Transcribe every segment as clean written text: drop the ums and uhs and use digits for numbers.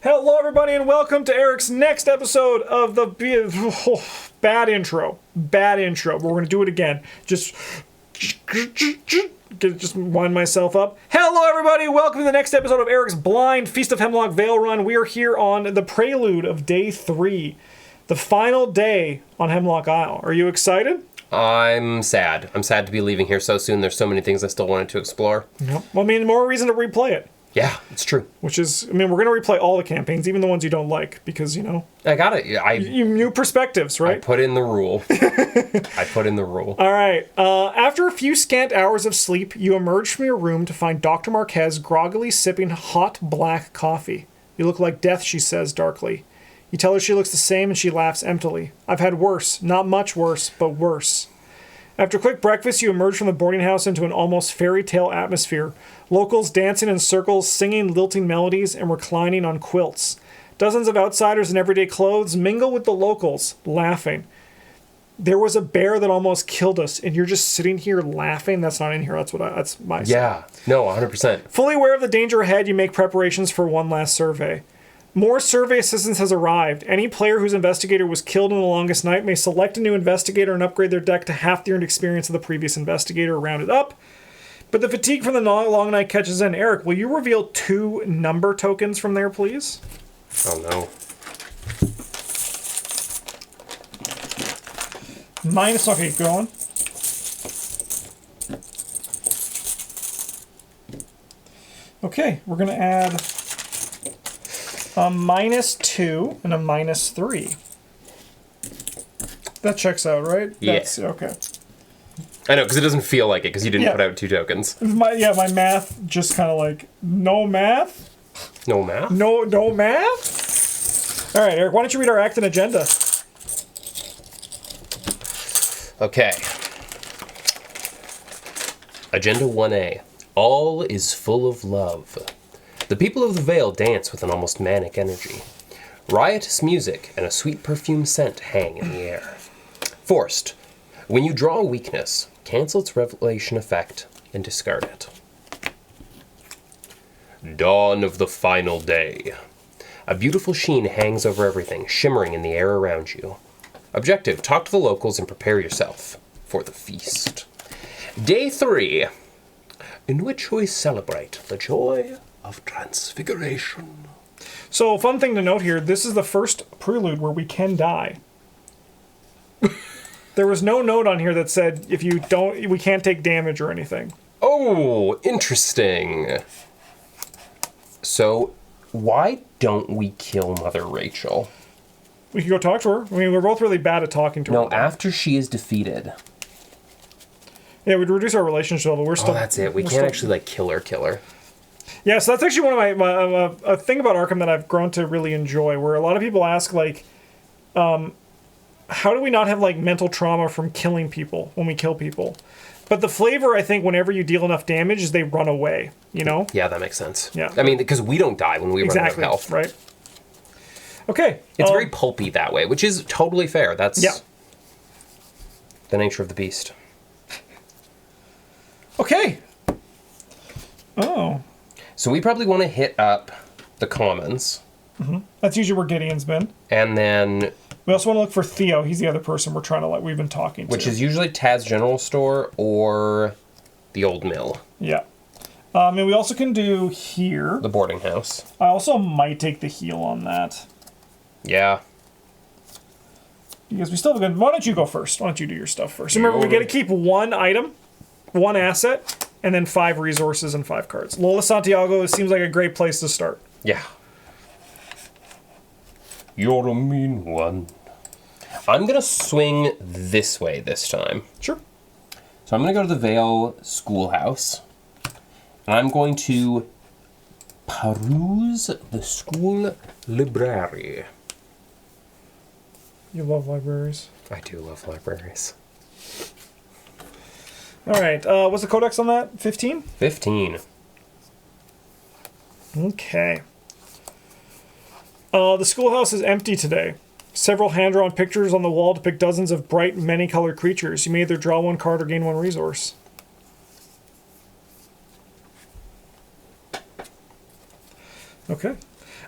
Hello, everybody, and welcome to Eric's next episode of the bad intro. Bad intro. We're going to do it again. Just wind myself up. Hello, everybody. Welcome to the next episode of Eric's Blind Feast of Hemlock Vale run. We are here on the prelude of day 3, the final day on Hemlock Isle. Are you excited? I'm sad. I'm sad to be leaving here so soon. There's so many things I still wanted to explore. Yep. Well, I mean, more reason to replay it. Yeah, it's true. Which is, I mean, we're going to replay all the campaigns, even the ones you don't like, because, you know... I got it. New perspectives, right? I put in the rule. All right. After a few scant hours of sleep, you emerge from your room to find Dr. Marquez groggily sipping hot black coffee. You look like death, she says darkly. You tell her she looks the same, and she laughs emptily. I've had worse. Not much worse, but worse. After a quick breakfast, you emerge from the boarding house into an almost fairy tale atmosphere. Locals dancing in circles, singing lilting melodies, and reclining on quilts. Dozens of outsiders in everyday clothes mingle with the locals, laughing. There was a bear that almost killed us, and you're just sitting here laughing? That's not in here. That's my side. Yeah. No, 100%. Fully aware of the danger ahead, you make preparations for one last survey. More survey assistance has arrived. Any player whose investigator was killed in the longest night may select a new investigator and upgrade their deck to half the earned experience of the previous investigator, rounded up. But the fatigue from the long night catches in. Eric, will you reveal 2 number tokens from there, please? Oh, no. Minus, okay, go on. Okay, we're going to add a -2 and a -3. That checks out, right? That's, yeah. Okay. I know, because it doesn't feel like it, because you didn't put out 2 tokens. My math just kind of like, no math? No math? No math? All right, Eric, why don't you read our act and agenda? Okay. Agenda 1A. All is full of love. The people of the Vale dance with an almost manic energy. Riotous music and a sweet perfume scent hang in the air. Forced. When you draw a weakness, cancel its revelation effect and discard it. Dawn of the final day. A beautiful sheen hangs over everything, shimmering in the air around you. Objective, talk to the locals and prepare yourself for the feast. Day 3, in which we celebrate the joy of transfiguration. So, fun thing to note here, this is the first prelude where we can die. There was no note on here that said, if you don't, we can't take damage or anything. Oh, interesting. So, why don't we kill Mother Rachel? We can go talk to her. I mean, we're both really bad at talking to her. No, after she is defeated. Yeah, we'd reduce our relationship level. We're still... Oh, that's it. We can't actually, like, kill her. Yeah, so that's actually one of my a thing about Arkham that I've grown to really enjoy, where a lot of people ask, like, how do we not have, like, mental trauma from killing people when we kill people? But the flavor, I think, whenever you deal enough damage, is they run away, you know? Yeah, that makes sense. Yeah. I mean, because we don't die when we run out of health. Right. Okay. It's very pulpy that way, which is totally fair. That's the nature of the beast. Okay. Oh. So we probably want to hit up the commons. Mm-hmm. That's usually where Gideon's been. And then... We also want to look for Theo. He's the other person we've been talking to. Which is usually Taz General Store or the Old Mill. Yeah. And we also can do here. The boarding house. I also might take the heal on that. Yeah. Because we still have a good... Why don't you go first? Why don't you do your stuff first? Remember, we get to keep 1 item, 1 asset, and then 5 resources and 5 cards. Lola Santiago seems like a great place to start. Yeah. You're a mean one. I'm going to swing this way this time. Sure. So I'm going to go to the Vale Schoolhouse. And I'm going to peruse the school library. You love libraries. I do love libraries. All right. What's the codex on that? 15? 15. Okay. The schoolhouse is empty today. Several hand-drawn pictures on the wall depict dozens of bright, many-colored creatures. You may either draw 1 card or gain 1 resource. Okay.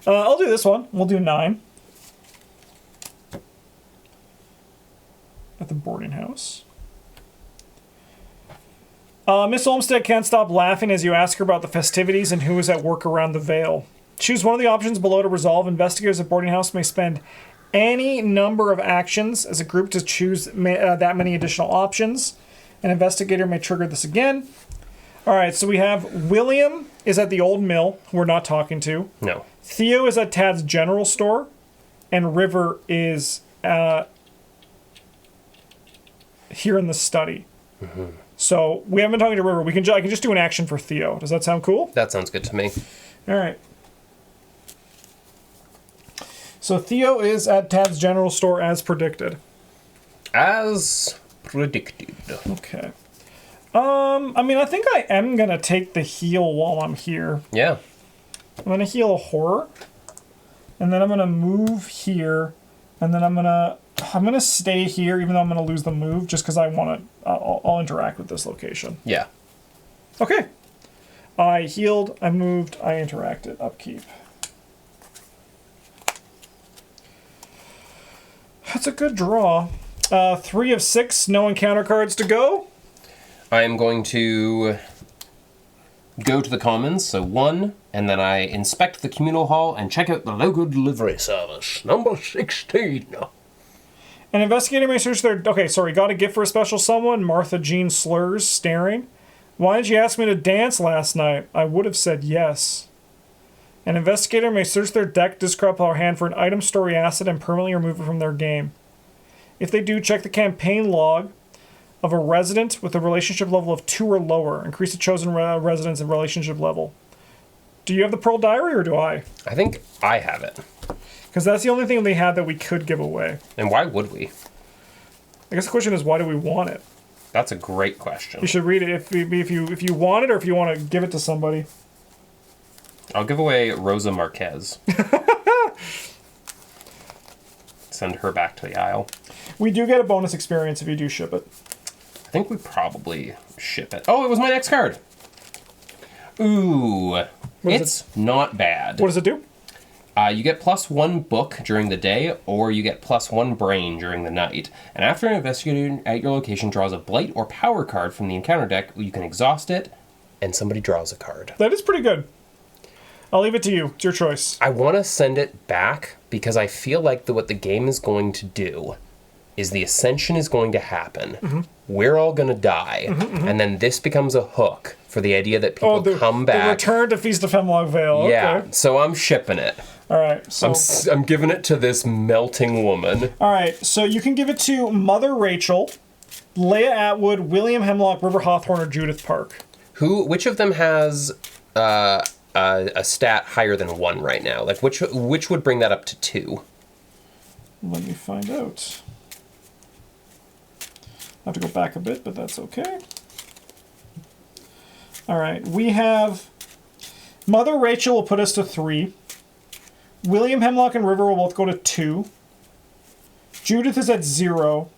I'll do this one. We'll do 9. At the boarding house. Miss Olmsted can't stop laughing as you ask her about the festivities and who is at work around the Vale. Choose one of the options below to resolve. Investigators at boarding house may spend any number of actions as a group to choose that many additional options. An investigator may trigger this again. All right, so we have William is at the old mill, who we're not talking to. No. Theo is at Tad's general store, and River is here in the study. Mm-hmm. So we haven't been talking to River. I can just do an action for Theo. Does that sound cool? That sounds good to me. All right. So Theo is at Tad's general store as predicted. As predicted. Okay. I think I am going to take the heal while I'm here. Yeah. I'm going to heal a horror. And then I'm going to move here. And then I'm going to stay here even though I'm going to lose the move just because I'll interact with this location. Yeah. Okay. I healed, I moved, I interacted. Upkeep. That's a good draw. 3 of 6, no encounter cards to go. I am going to go to the commons, so 1, and then I inspect the communal hall and check out the local delivery service. Number 16. An investigator may search their... Okay, sorry, got a gift for a special someone? Martha Jean slurs, staring. Why did you ask me to dance last night? I would have said yes. An investigator may search their deck, discard power hand for an item, story, asset, and permanently remove it from their game. If they do, check the campaign log of a resident with a relationship level of 2 or lower. Increase the chosen resident's relationship level. Do you have the Pearl Diary, or do I? I think I have it. Because that's the only thing they had that we could give away. And why would we? I guess the question is, why do we want it? That's a great question. You should read it if you want it, or if you want to give it to somebody. I'll give away Rosa Marquez. Send her back to the aisle. We do get a bonus experience if you do ship it. I think we probably ship it. Oh, it was my next card. Ooh. It's not bad. What does it do? You get +1 book during the day, or you get +1 brain during the night. And after an investigator at your location draws a blight or power card from the encounter deck, you can exhaust it, and somebody draws a card. That is pretty good. I'll leave it to you. It's your choice. I want to send it back because I feel like what the game is going to do is the ascension is going to happen. Mm-hmm. We're all going to die. Mm-hmm. And then this becomes a hook for the idea that people come back. The return to Feast of Hemlock Vale. Yeah, okay. So I'm shipping it. All right. So I'm giving it to this melting woman. All right. So you can give it to Mother Rachel, Leia Atwood, William Hemlock, River Hawthorne, or Judith Park. Which of them has a stat higher than 1 right now? Like, which would bring that up to 2? Let me find out. I have to go back a bit, but that's okay. All right. We have Mother Rachel will put us to 3. William Hemlock and River will both go to 2. Judith is at 0.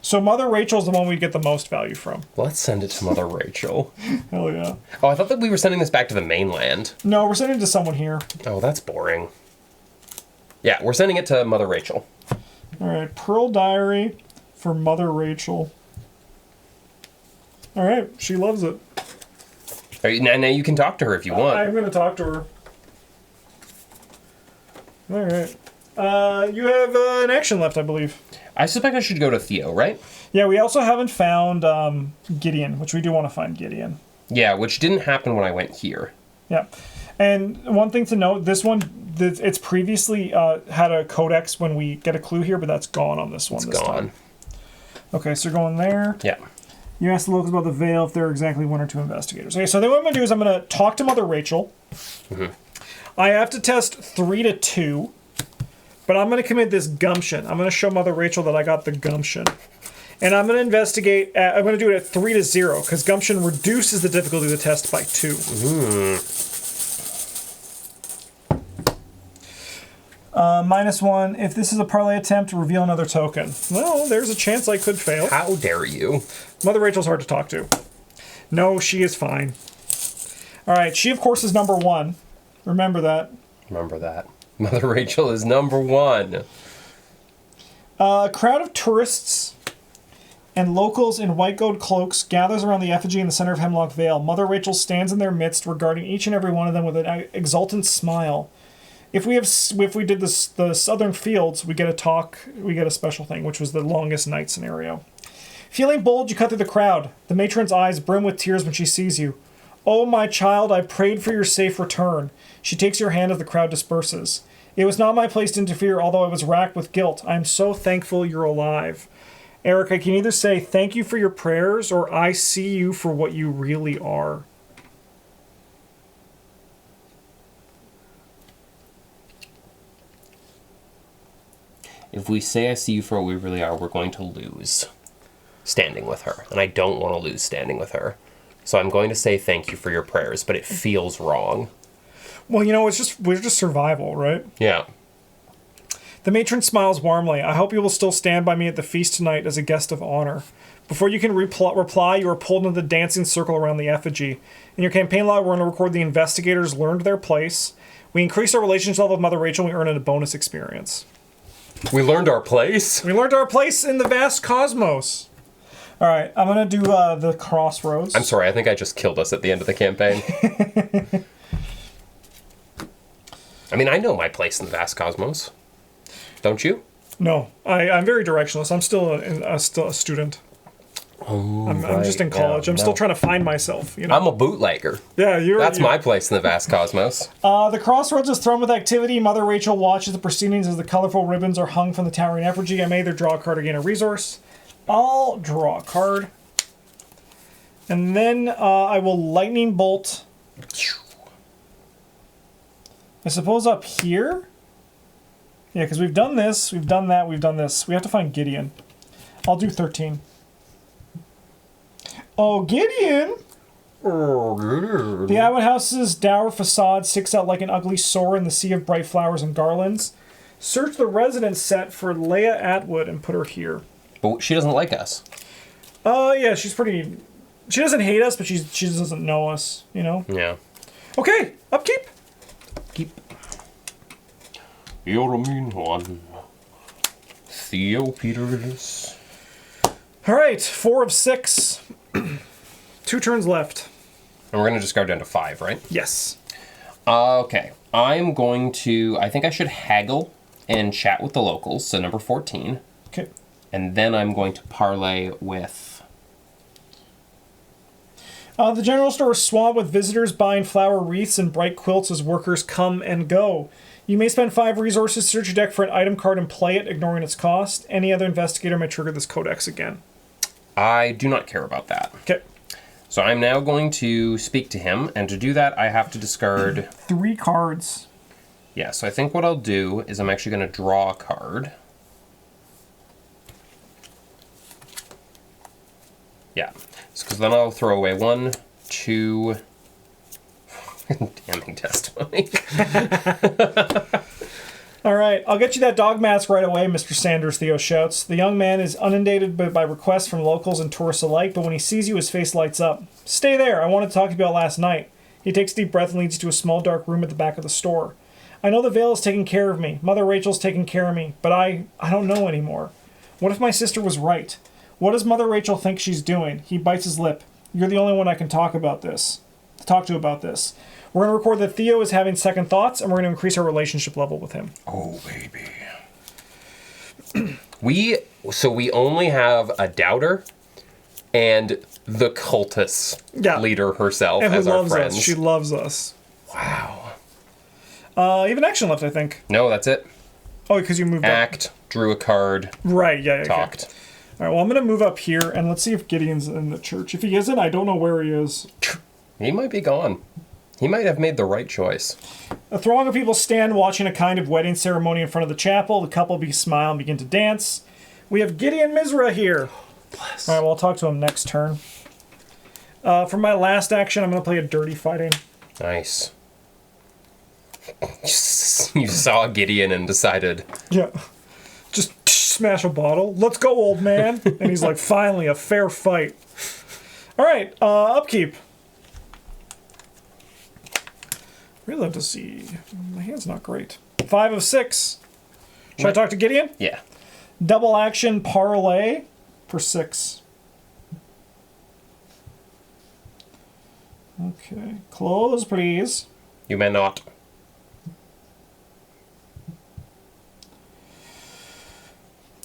So Mother Rachel is the one we'd get the most value from. Let's send it to Mother Rachel. Hell yeah. Oh, I thought that we were sending this back to the mainland. No, we're sending it to someone here. Oh, that's boring. Yeah, we're sending it to Mother Rachel. All right, Pearl Diary for Mother Rachel. All right, she loves it. All right, now you can talk to her if you want. I'm going to talk to her. All right. You have an action left, I believe. I suspect I should go to Theo, right? Yeah, we also haven't found Gideon, which we do want to find Gideon. Yeah, which didn't happen when I went here. Yeah. And one thing to note, this one, it's previously had a codex when we get a clue here, but that's gone on this one. It's gone. Okay, so you're going there. Yeah. You asked the locals about the Vale if there are exactly 1 or 2 investigators. Okay, so then what I'm going to do is I'm going to talk to Mother Rachel. Mm-hmm. I have to test 3 to 2, but I'm going to commit this gumption. I'm going to show Mother Rachel that I got the gumption. And I'm going to investigate, I'm going to do it at 3 to 0, because gumption reduces the difficulty of the test by 2. -1. If this is a parlay attempt, reveal another token. Well, there's a chance I could fail. How dare you? Mother Rachel's hard to talk to. No, she is fine. All right, she, of course, is number 1. Remember that. Remember that. Mother Rachel is number 1. A crowd of tourists and locals in white gold cloaks gathers around the effigy in the center of Hemlock Vale. Mother Rachel stands in their midst, regarding each and every one of them with an exultant smile. If we did this, the Southern Fields, we get a special thing, which was the longest night scenario. Feeling bold, you cut through the crowd. The matron's eyes brim with tears when she sees you. Oh, my child, I prayed for your safe return. She takes your hand as the crowd disperses. It was not my place to interfere, although I was racked with guilt. I am so thankful you're alive. Eric, I can either say thank you for your prayers or I see you for what you really are. If we say I see you for what we really are, we're going to lose standing with her. And I don't want to lose standing with her. So I'm going to say thank you for your prayers, but it feels wrong. Well, we're just survival, right? Yeah. The matron smiles warmly. I hope you will still stand by me at the feast tonight as a guest of honor. Before you can reply, you are pulled into the dancing circle around the effigy. In your campaign log, we're going to record the investigators learned their place. We increase our relationship level with Mother Rachel, and we earn a bonus experience. We learned our place? We learned our place in the vast cosmos. All right, I'm going to do the crossroads. I'm sorry, I think I just killed us at the end of the campaign. I mean, I know my place in the vast cosmos. Don't you? No, I'm very directionless. I'm still a student. Oh, I'm just in college. I'm still trying to find myself. I'm a bootlegger. Yeah, That's my place in the vast cosmos. The crossroads is thrown with activity. Mother Rachel watches the proceedings as the colorful ribbons are hung from the towering effigy. I may either draw a card or gain a resource. I'll draw a card. And then I will lightning bolt. I suppose up here? Yeah, because we've done this, we've done that, we've done this. We have to find Gideon. I'll do 13. Oh, Gideon! The Abbott House's dour facade sticks out like an ugly sore in the sea of bright flowers and garlands. Search the residence set for Leia Atwood and put her here. But she doesn't like us. Yeah, she's pretty... She doesn't hate us, but she doesn't know us, you know? Yeah. Okay, upkeep. Keep. You're a mean one. Theo Peters. All right, 4 of 6. 2 turns left. And we're going to discard down to 5, right? Yes. Okay. I'm going to... I think I should haggle and chat with the locals, so number 14. Okay. And then I'm going to parlay with... The general store is swamped with visitors buying flower wreaths and bright quilts as workers come and go. You may spend 5 resources to search your deck for an item card and play it, ignoring its cost. Any other investigator may trigger this codex again. I do not care about that. Okay. So I'm now going to speak to him, and to do that, I have to discard... 3 cards. Yeah, so I think what I'll do is I'm actually going to draw a card. Yeah, because then I'll throw away 1, 2... Damning testimony. All right, I'll get you that dog mask right away, Mr. Sanders, Theo shouts. The young man is inundated by requests from locals and tourists alike, but when he sees you, his face lights up. Stay there, I wanted to talk to you about last night. He takes a deep breath and leads you to a small dark room at the back of the store. I know the Vale is taking care of me. Mother Rachel's taking care of me, but I don't know anymore. What if my sister was right? What does Mother Rachel think she's doing? He bites his lip. You're the only one I can talk to about this. We're going to record that Theo is having second thoughts, and we're going to increase our relationship level with him. Oh, baby. we only have a doubter and the cultist leader herself and as who our loves friends. Us. She loves us. Wow. You have an action left, I think. No, that's it. Oh, because you moved Act, drew a card. Right, yeah. Talked. Okay. All right, well, I'm going to move up here, and let's see if Gideon's in the church. If he isn't, I don't know where he is. He might be gone. He might have made the right choice. A throng of people stand watching a kind of wedding ceremony in front of the chapel. The couple smile and begin to dance. We have Gideon Mizra here. Bless. All right, well, I'll talk to him next turn. For my last action, I'm going to play a dirty fighting. Nice. You saw Gideon and decided... Yeah. Just smash a bottle. Let's go, old man. And he's like, finally, a fair fight. All right, upkeep. Really love to see. My hand's not great. 5 of 6. Should I talk to Gideon? Yeah. Double action parlay for 6. Okay. Close, please. You may not.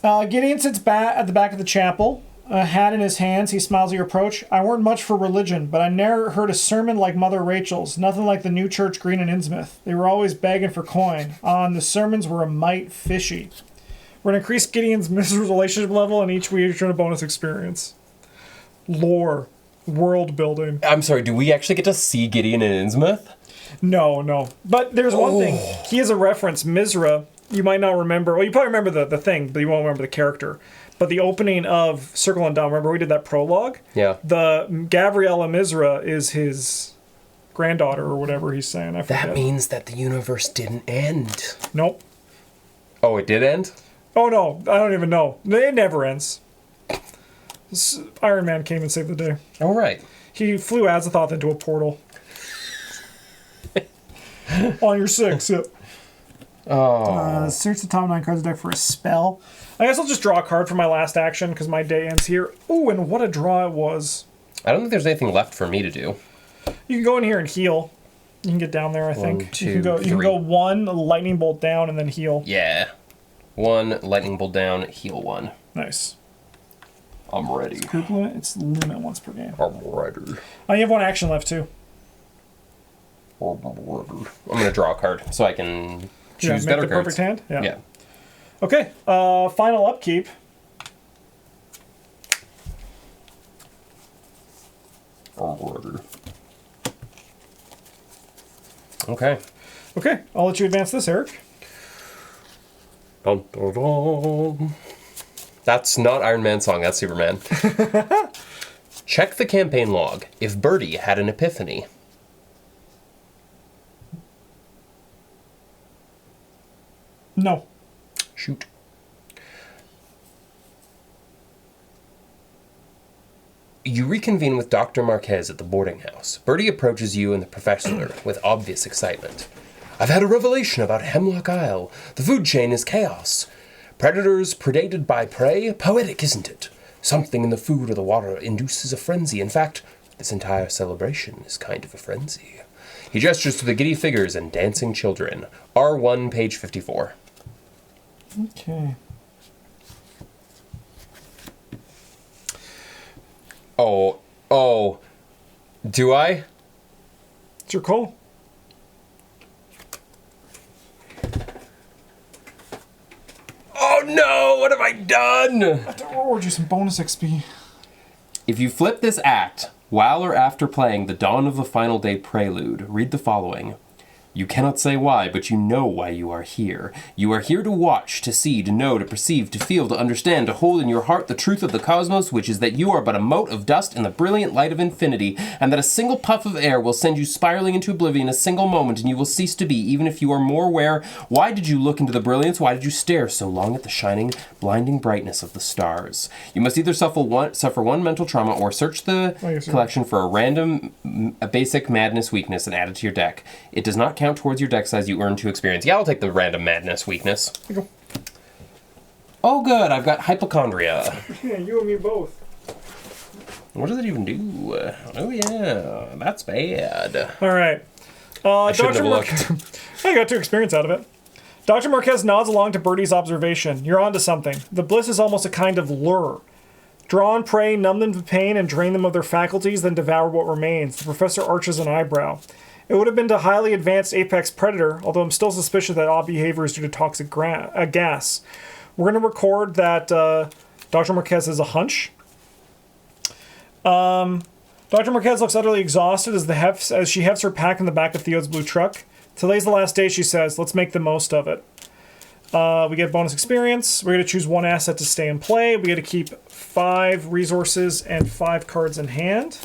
Gideon sits at the back of the chapel, a hat in his hands. He smiles at your approach. I weren't much for religion, but I never heard a sermon like Mother Rachel's. Nothing like the new church green in Innsmouth. They were always begging for coin. And the sermons were a mite fishy. We're going to increase Gideon's Mrs. relationship level, and each week earn a bonus experience. Lore. World building. I'm sorry, do we actually get to see Gideon in Innsmouth? No. But there's one thing. He has a reference. Mizra, you might not remember. Well, you probably remember the thing, but you won't remember the character. But the opening of Circle and Dawn, remember we did that prologue? Yeah. The Gabriella Mizra is his granddaughter or whatever he's saying. I forget. That means that the universe didn't end. Nope. Oh, it did end? Oh, no. I don't even know. It never ends. Iron Man came and saved the day. All right. He flew Azathoth into a portal. On your 6, yep. Oh. Search the top 9 cards of the deck for a spell. I guess I'll just draw a card for my last action because my day ends here. Ooh, and what a draw it was. I don't think there's anything left for me to do. You can go in here and heal. You can get down there, I think. 1, 2, you can go 1 lightning bolt down and then heal. Yeah. 1 lightning bolt down, heal 1. Nice. I'm ready. It's limit once per game. I'm ready. Oh, you have 1 action left too. I'm going to draw a card so I can choose better cards. Perfect hand? Yeah. Okay, final upkeep. I'm ready. Okay. Okay, I'll let you advance this, Eric. Dun, dun, dun. That's not Iron Man's song, that's Superman. Check the campaign log. If Birdie had an epiphany. No. Shoot. You reconvene with Dr. Marquez at the boarding house. Birdie approaches you and the professor with obvious excitement. I've had a revelation about Hemlock Isle. The food chain is chaos. Predators predated by prey? Poetic, isn't it? Something in the food or the water induces a frenzy. In fact, this entire celebration is kind of a frenzy. He gestures to the giddy figures and dancing children. R1, page 54. Okay. Oh. Do I? It's your call. Oh no, what have I done? I have to reward you some bonus XP. If you flip this act, while or after playing the Dawn of the Final Day Prelude, read the following. You cannot say why, but you know why you are here. You are here to watch, to see, to know, to perceive, to feel, to understand, to hold in your heart the truth of the cosmos, which is that you are but a mote of dust in the brilliant light of infinity, and that a single puff of air will send you spiraling into oblivion a single moment, and you will cease to be, even if you are more aware. Why did you look into the brilliance? Why did you stare so long at the shining, blinding brightness of the stars? You must either suffer one mental trauma or search the collection for a basic madness weakness and add it to your deck. It does not count towards your deck size. You earn 2 experience. Yeah, I'll take the random madness weakness. There you go. Oh, good. I've got hypochondria. Yeah, you and me both. What does it even do? Oh, yeah. That's bad. All right. I shouldn't have looked. I got 2 experience out of it. Dr. Marquez nods along to Birdie's observation. You're onto something. The bliss is almost a kind of lure. Draw on prey, numb them to pain, and drain them of their faculties, then devour what remains. The professor arches an eyebrow. It would have been to highly advanced apex predator, although I'm still suspicious that odd behavior is due to toxic gas. We're going to record that Dr. Marquez has a hunch. Dr. Marquez looks utterly exhausted as she hefts her pack in the back of Theo's blue truck. Today's the last day, she says. Let's make the most of it. We get bonus experience. We're going to choose 1 asset to stay in play. We get to keep 5 resources and 5 cards in hand.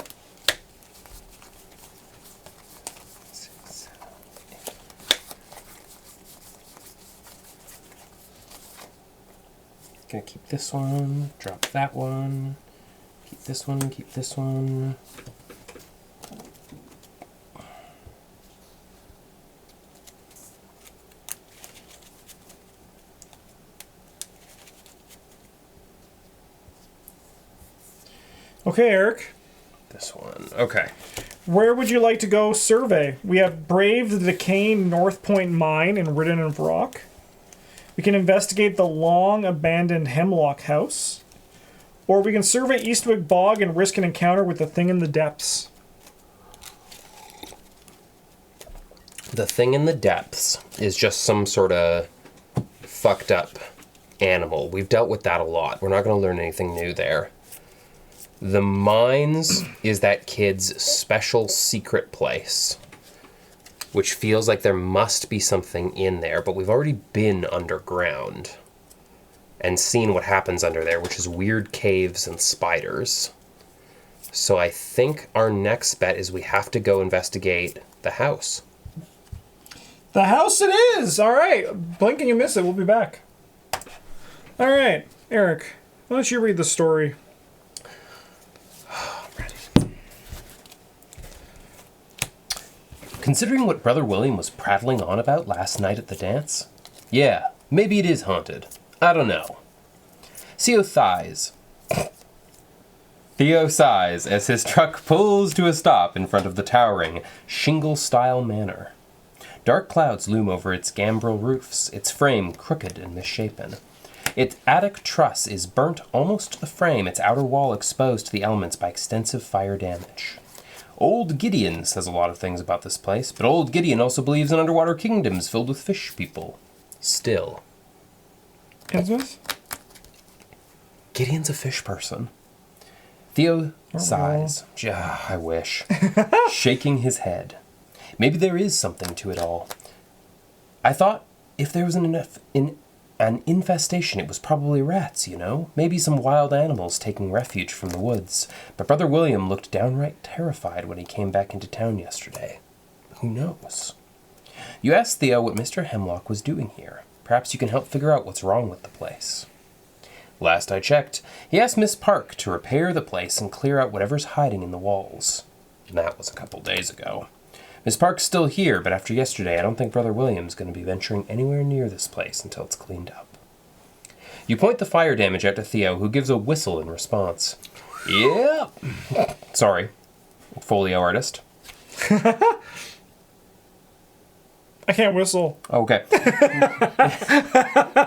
Gonna keep this one, drop that one, keep this one, keep this one. Okay, Eric. This one. Okay. Where would you like to go survey? We have braved the decaying North Point mine and ridden of rock. We can investigate the long-abandoned Hemlock House. Or we can survey Eastwick Bog and risk an encounter with the thing in the depths. The thing in the depths is just some sort of fucked up animal. We've dealt with that a lot. We're not going to learn anything new there. The mines is that kid's special secret place, which feels like there must be something in there, but we've already been underground and seen what happens under there, which is weird caves and spiders. So I think our next bet is we have to go investigate the house. The house it is! All right. Blink and you miss it. We'll be back. All right. Eric, why don't you read the story? Considering what Brother William was prattling on about last night at the dance? Yeah, maybe it is haunted. I don't know. Theo sighs as his truck pulls to a stop in front of the towering, shingle-style manor. Dark clouds loom over its gambrel roofs, its frame crooked and misshapen. Its attic truss is burnt almost to the frame, its outer wall exposed to the elements by extensive fire damage. Old Gideon says a lot of things about this place, but old Gideon also believes in underwater kingdoms filled with fish people. Still. Innsmouth? Gideon's a fish person. Theo sighs. I wish. Shaking his head. Maybe there is something to it all. I thought if there was an infestation, it was probably rats, you know? Maybe some wild animals taking refuge from the woods. But Brother William looked downright terrified when he came back into town yesterday. Who knows? You asked Theo what Mr. Hemlock was doing here. Perhaps you can help figure out what's wrong with the place. Last I checked, he asked Miss Park to repair the place and clear out whatever's hiding in the walls. And that was a couple days ago. Miss Park's still here, but after yesterday, I don't think Brother William's going to be venturing anywhere near this place until it's cleaned up. You point the fire damage out to Theo, who gives a whistle in response. Yep. Sorry, folio artist. I can't whistle. Okay.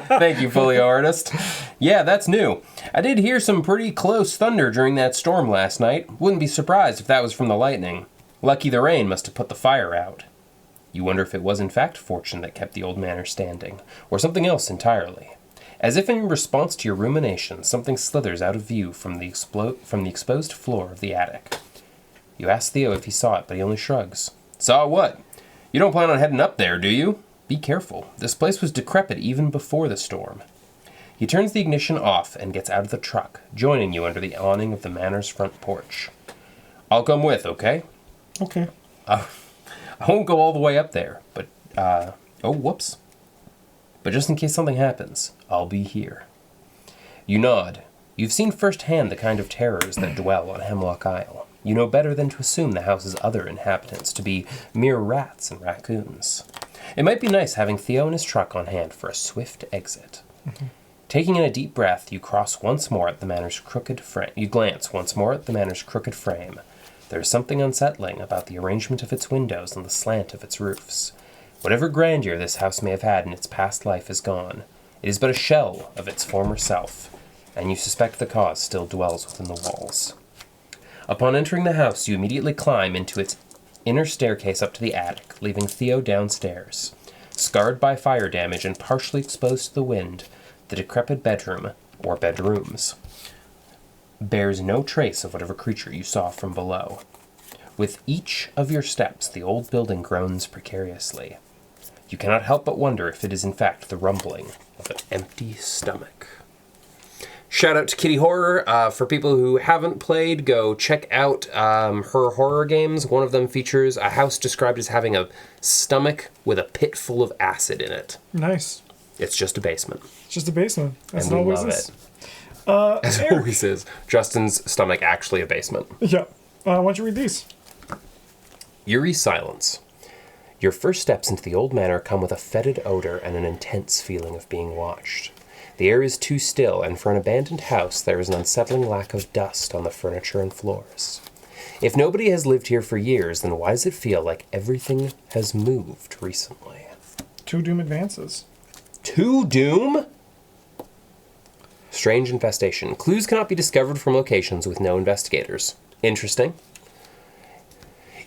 Thank you, folio artist. Yeah, that's new. I did hear some pretty close thunder during that storm last night. Wouldn't be surprised if that was from the lightning. Lucky the rain must have put the fire out. You wonder if it was in fact fortune that kept the old manor standing, or something else entirely. As if in response to your ruminations, something slithers out of view from the exposed floor of the attic. You ask Theo if he saw it, but he only shrugs. Saw what? You don't plan on heading up there, do you? Be careful. This place was decrepit even before the storm. He turns the ignition off and gets out of the truck, joining you under the awning of the manor's front porch. I'll come with, okay? Okay. I won't go all the way up there, but, whoops. But just in case something happens, I'll be here. You nod. You've seen firsthand the kind of terrors that dwell on Hemlock Isle. You know better than to assume the house's other inhabitants to be mere rats and raccoons. It might be nice having Theo and his truck on hand for a swift exit. Mm-hmm. Taking in a deep breath, you glance once more at the manor's crooked frame. There is something unsettling about the arrangement of its windows and the slant of its roofs. Whatever grandeur this house may have had in its past life is gone. It is but a shell of its former self, and you suspect the cause still dwells within the walls. Upon entering the house, you immediately climb into its inner staircase up to the attic, leaving Theo downstairs. Scarred by fire damage and partially exposed to the wind, the decrepit bedroom, or bedrooms, bears no trace of whatever creature you saw from below. With each of your steps, the old building groans precariously. You cannot help but wonder if it is in fact the rumbling of an empty stomach. Shout out to Kitty Horror. For people who haven't played, go check out her horror games. One of them features a house described as having a stomach with a pit full of acid in it. Nice. It's just a basement. It's just a basement. As and it we always love is. it. As it always is. Justin's stomach actually a basement. Yeah. Why don't you read these? Eerie silence. Your first steps into the old manor come with a fetid odor and an intense feeling of being watched. The air is too still, and for an abandoned house, there is an unsettling lack of dust on the furniture and floors. If nobody has lived here for years, then why does it feel like everything has moved recently? 2 doom advances. 2 doom? Strange infestation. Clues cannot be discovered from locations with no investigators. Interesting.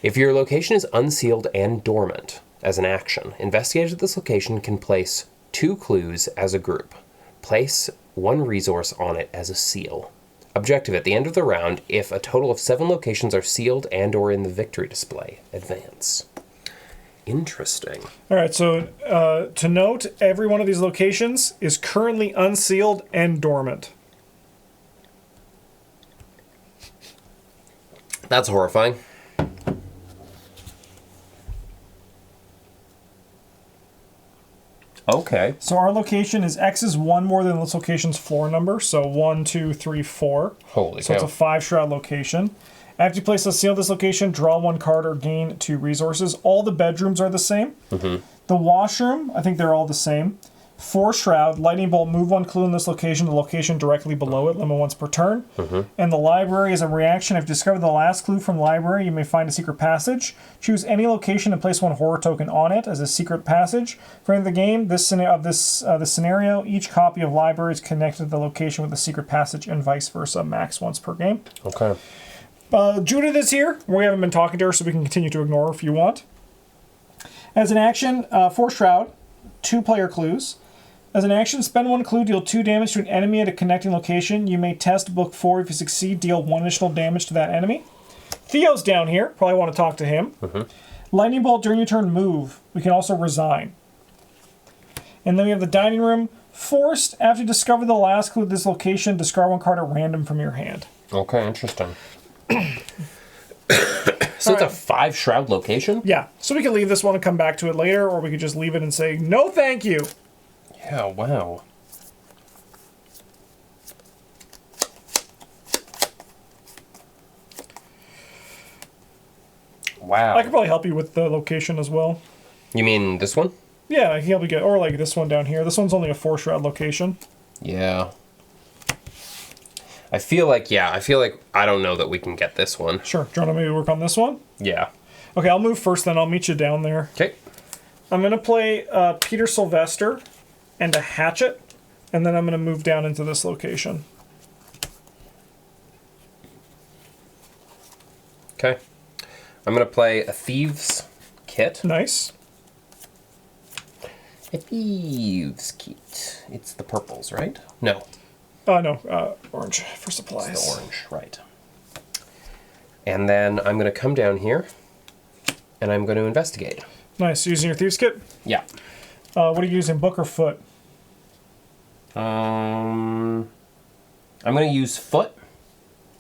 If your location is unsealed and dormant, as an action, investigators at this location can place 2 clues as a group. Place 1 resource on it as a seal. Objective: at the end of the round, if a total of 7 locations are sealed and or in the victory display, advance. Interesting. All right, so to note, every one of these locations is currently unsealed and dormant. That's horrifying. Okay. So our location is X is 1 more than this location's floor number, so 1, 2, 3, 4. Holy So cow. it's a 5 shroud location. After you place a seal on this location, draw 1 card or gain 2 resources. All the bedrooms are the same. Mm-hmm. The washroom, I think they're all the same. 4 shroud, lightning bolt, move 1 clue in this location to the location directly below it, limit once per turn. Mm-hmm. And the library is a reaction. If you discover the last clue from the library, you may find a secret passage. Choose any location and place 1 horror token on it as a secret passage. For the end of the game, this scenario, each copy of library is connected to the location with a secret passage and vice versa, max once per game. Okay. Judith is here. We haven't been talking to her, so we can continue to ignore her if you want. As an action, 4 shroud, 2 player clues. As an action, spend 1 clue, deal 2 damage to an enemy at a connecting location. You may test book 4. If you succeed, deal 1 additional damage to that enemy. Theo's down here. Probably want to talk to him. Mm-hmm. Lightning bolt during your turn, move. We can also resign. And then we have the dining room. Forced, after you discover the last clue at this location, discard 1 card at random from your hand. Okay, interesting. So it's a 5 shroud location? Yeah, so we can leave this one and come back to it later, or we could just leave it and say, no thank you. Yeah, wow. Wow. I could probably help you with the location as well. You mean this one? Yeah, I can help you get, or like this one down here. This one's only a 4 shroud location. Yeah. I feel like I don't know that we can get this one. Sure. Do you want to maybe work on this one? Yeah. Okay, I'll move first, then I'll meet you down there. Okay. I'm going to play Peter Sylvester and a hatchet, and then I'm going to move down into this location. Okay. I'm going to play a thieves kit. Nice. A thieves kit. It's the purples, right? No. No, orange for supplies. It's the orange, right. And then I'm going to come down here, and I'm going to investigate. Nice. Using your thieves kit? Yeah. What are you using, book or foot? I'm going to use foot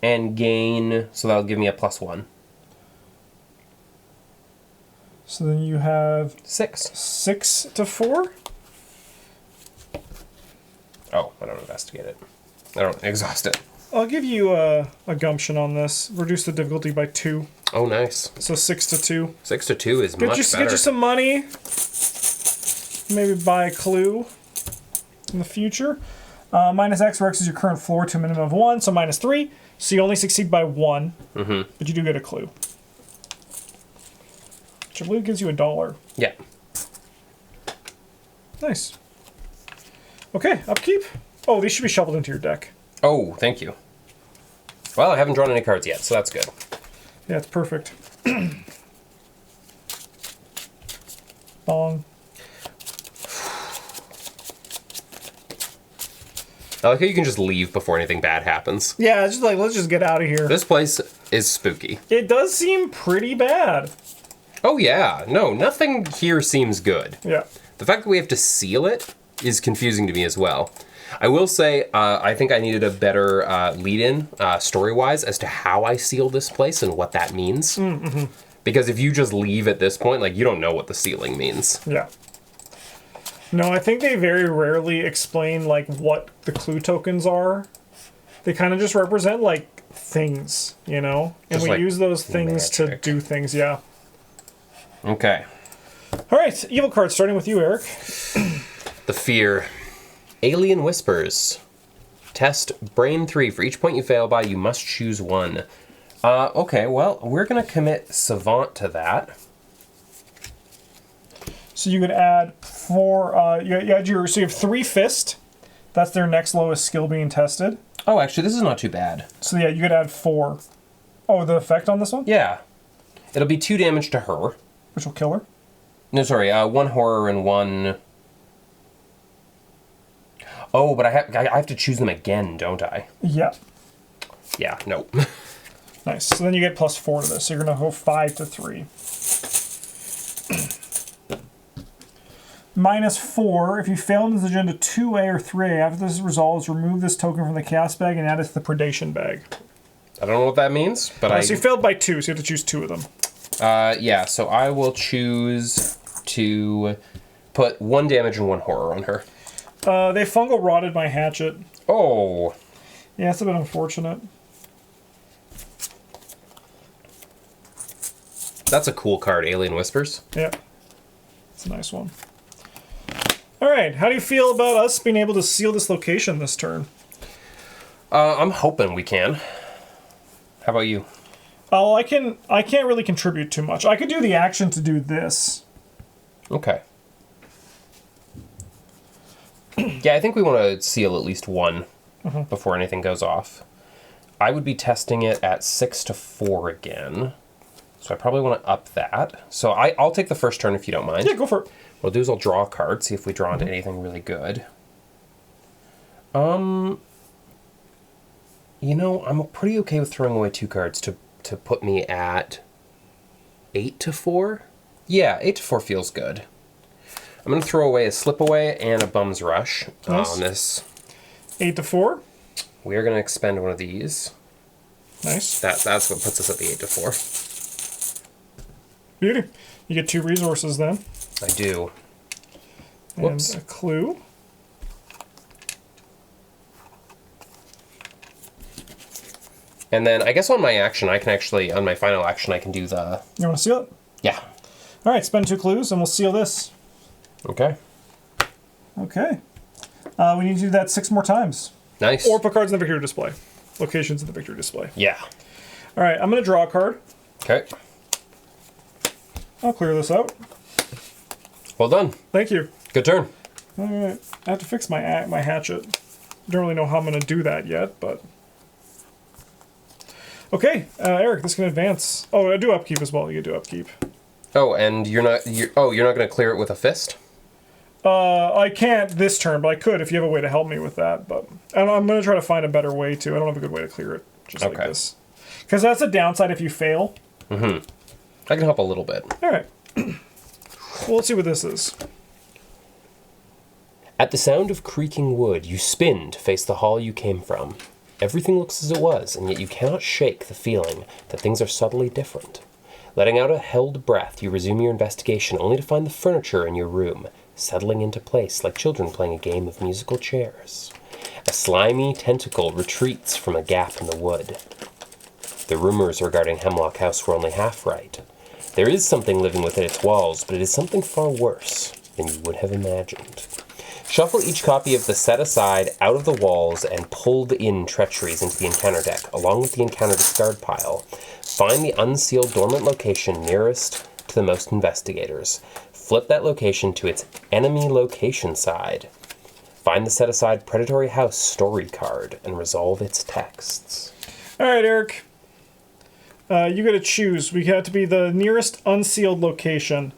and gain, so that'll give me a +1. So then you have 6. 6 to 4? Oh, I don't investigate it. I don't exhaust it. I'll give you a gumption on this. Reduce the difficulty by 2. Oh, nice. So 6 to 2. 6 to 2 is much better. Get you some money. Maybe buy a clue in the future. Minus X, where X is your current floor to a minimum of 1, so -3. So you only succeed by 1, but you do get a clue. Which I believe gives you $1. Yeah. Nice. Okay, upkeep. Oh, these should be shuffled into your deck. Oh, thank you. Well, I haven't drawn any cards yet, so that's good. Yeah, it's perfect. Bong. I like how you can just leave before anything bad happens. Yeah, it's just like, let's just get out of here. This place is spooky. It does seem pretty bad. Oh, yeah. No, nothing here seems good. Yeah. The fact that we have to seal it is confusing to me as well. I will say, I think I needed a better lead-in, story-wise, as to how I seal this place and what that means. Mm-hmm. Because if you just leave at this point, like, you don't know what the sealing means. Yeah. No, I think they very rarely explain, like, what the clue tokens are. They kind of just represent, like, things, you know? And Just we like use those things magic. to do things, yeah. Okay. All right, evil card, starting with you, Eric. The fear. Alien Whispers. Test Brain 3. For each point you fail by, you must choose one. Okay, well, we're going to commit Savant to that. So you could add 4... so you have 3 Fist. That's their next lowest skill being tested. Oh, actually, this is not too bad. So yeah, you could add 4. Oh, the effect on this one? Yeah. It'll be 2 damage to her. Which will kill her? No, sorry, 1 horror and 1... Oh, but I have to choose them again, don't I? Yeah. Yeah, no. Nice. So then you get +4 to this. So you're going to go 5 to 3. -4. If you fail in this agenda 2A or 3A, after this resolves, remove this token from the chaos bag and add it to the predation bag. I don't know what that means, but So you failed by 2, so you have to choose 2 of them. Yeah, so I will choose to put 1 damage and 1 horror on her. They fungal rotted my hatchet. Oh. Yeah, it's a bit unfortunate. That's a cool card, Alien Whispers. Yeah. It's a nice one. Alright, how do you feel about us being able to seal this location this turn? I'm hoping we can. How about you? Oh, I can't really contribute too much. I could do the action to do this. Okay. Yeah, I think we want to seal at least one before anything goes off. I would be testing it at 6 to 4 again. So I probably want to up that. So I'll take the first turn if you don't mind. Yeah, go for it. What I'll do is I'll draw a card, see if we draw into anything really good. You know, I'm pretty okay with throwing away 2 cards to put me at 8 to 4. Yeah, 8 to 4 feels good. I'm going to throw away a Slip Away and a Bum's Rush on this. 8 to 4. We are going to expend one of these. Nice. That's what puts us at the 8 to 4. Beauty. You get 2 resources then. I do. And Whoops. a clue. And then I guess on my action, I can actually, on my final action, I can do the... You want to seal it? Yeah. All right, spend 2 clues and we'll seal this. Okay. Okay. We need to do that 6 more times. Nice. Or put cards in the victory display. Locations in the victory display. Yeah. All right, I'm going to draw a card. Okay. I'll clear this out. Well done. Thank you. Good turn. All right. I have to fix my hatchet. Don't really know how I'm going to do that yet, but... Okay, Eric, this can advance. Oh, I do upkeep as well. You do upkeep. Oh, and you're not going to clear it with a fist? I can't this turn, but I could if you have a way to help me with that. But I'm going to try to find a better way to. I don't have a good way to clear it just like this. Because that's a downside if you fail. I can help a little bit. All right. Well, let's see what this is. At the sound of creaking wood, you spin to face the hall you came from. Everything looks as it was, and yet you cannot shake the feeling that things are subtly different. Letting out a held breath, you resume your investigation only to find the furniture in your room settling into place like children playing a game of musical chairs. A slimy tentacle retreats from a gap in the wood. The rumors regarding Hemlock House were only half right. There is something living within its walls, but it is something far worse than you would have imagined. Shuffle each copy of the set aside out of the walls and pulled in treacheries into the encounter deck, along with the encounter discard pile. Find the unsealed dormant location nearest to the most investigators. Flip that location to its enemy location side. Find the set aside Predatory House story card and resolve its texts. All right, Eric. You got to choose. We have to be the nearest unsealed location.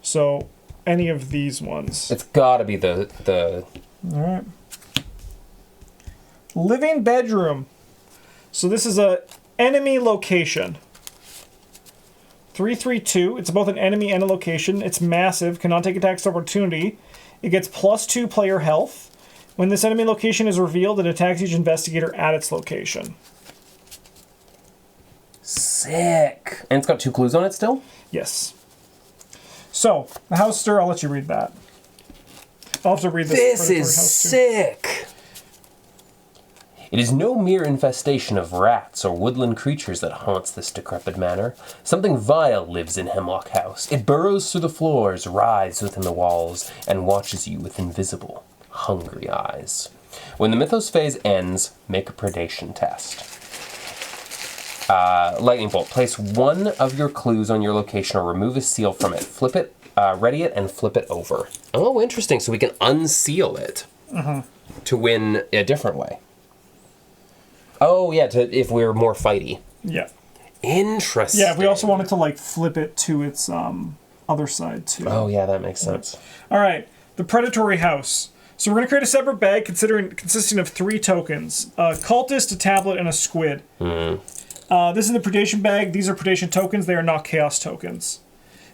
So... any of these ones. It's gotta be the... All right. Living bedroom. So this is a enemy location. 3/3/2. It's both an enemy and a location. It's massive. Cannot take attacks of opportunity. It gets +2 player health. When this enemy location is revealed, it attacks each investigator at its location. Sick. And it's got 2 clues on it still? Yes. So, the house stir, I'll let you read that. I'll have to read this. This is sick! It is no mere infestation of rats or woodland creatures that haunts this decrepit manor. Something vile lives in Hemlock House. It burrows through the floors, writhes within the walls, and watches you with invisible, Hungry eyes. When the Mythos phase ends, make a predation test. Lightning bolt. Place one of your clues on your location or remove a seal from it. Flip it, ready it, and flip it over. Oh, interesting. So we can unseal it to win a different way. Oh, yeah, if we're more fighty. Yeah. Interesting. Yeah, we also wanted to, like, flip it to its other side, too. Oh, yeah, that makes sense. All right. The Predatory House. So we're going to create a separate bag consisting of 3 tokens. A cultist, a tablet, and a squid. This is the predation bag. These are predation tokens. They are not chaos tokens.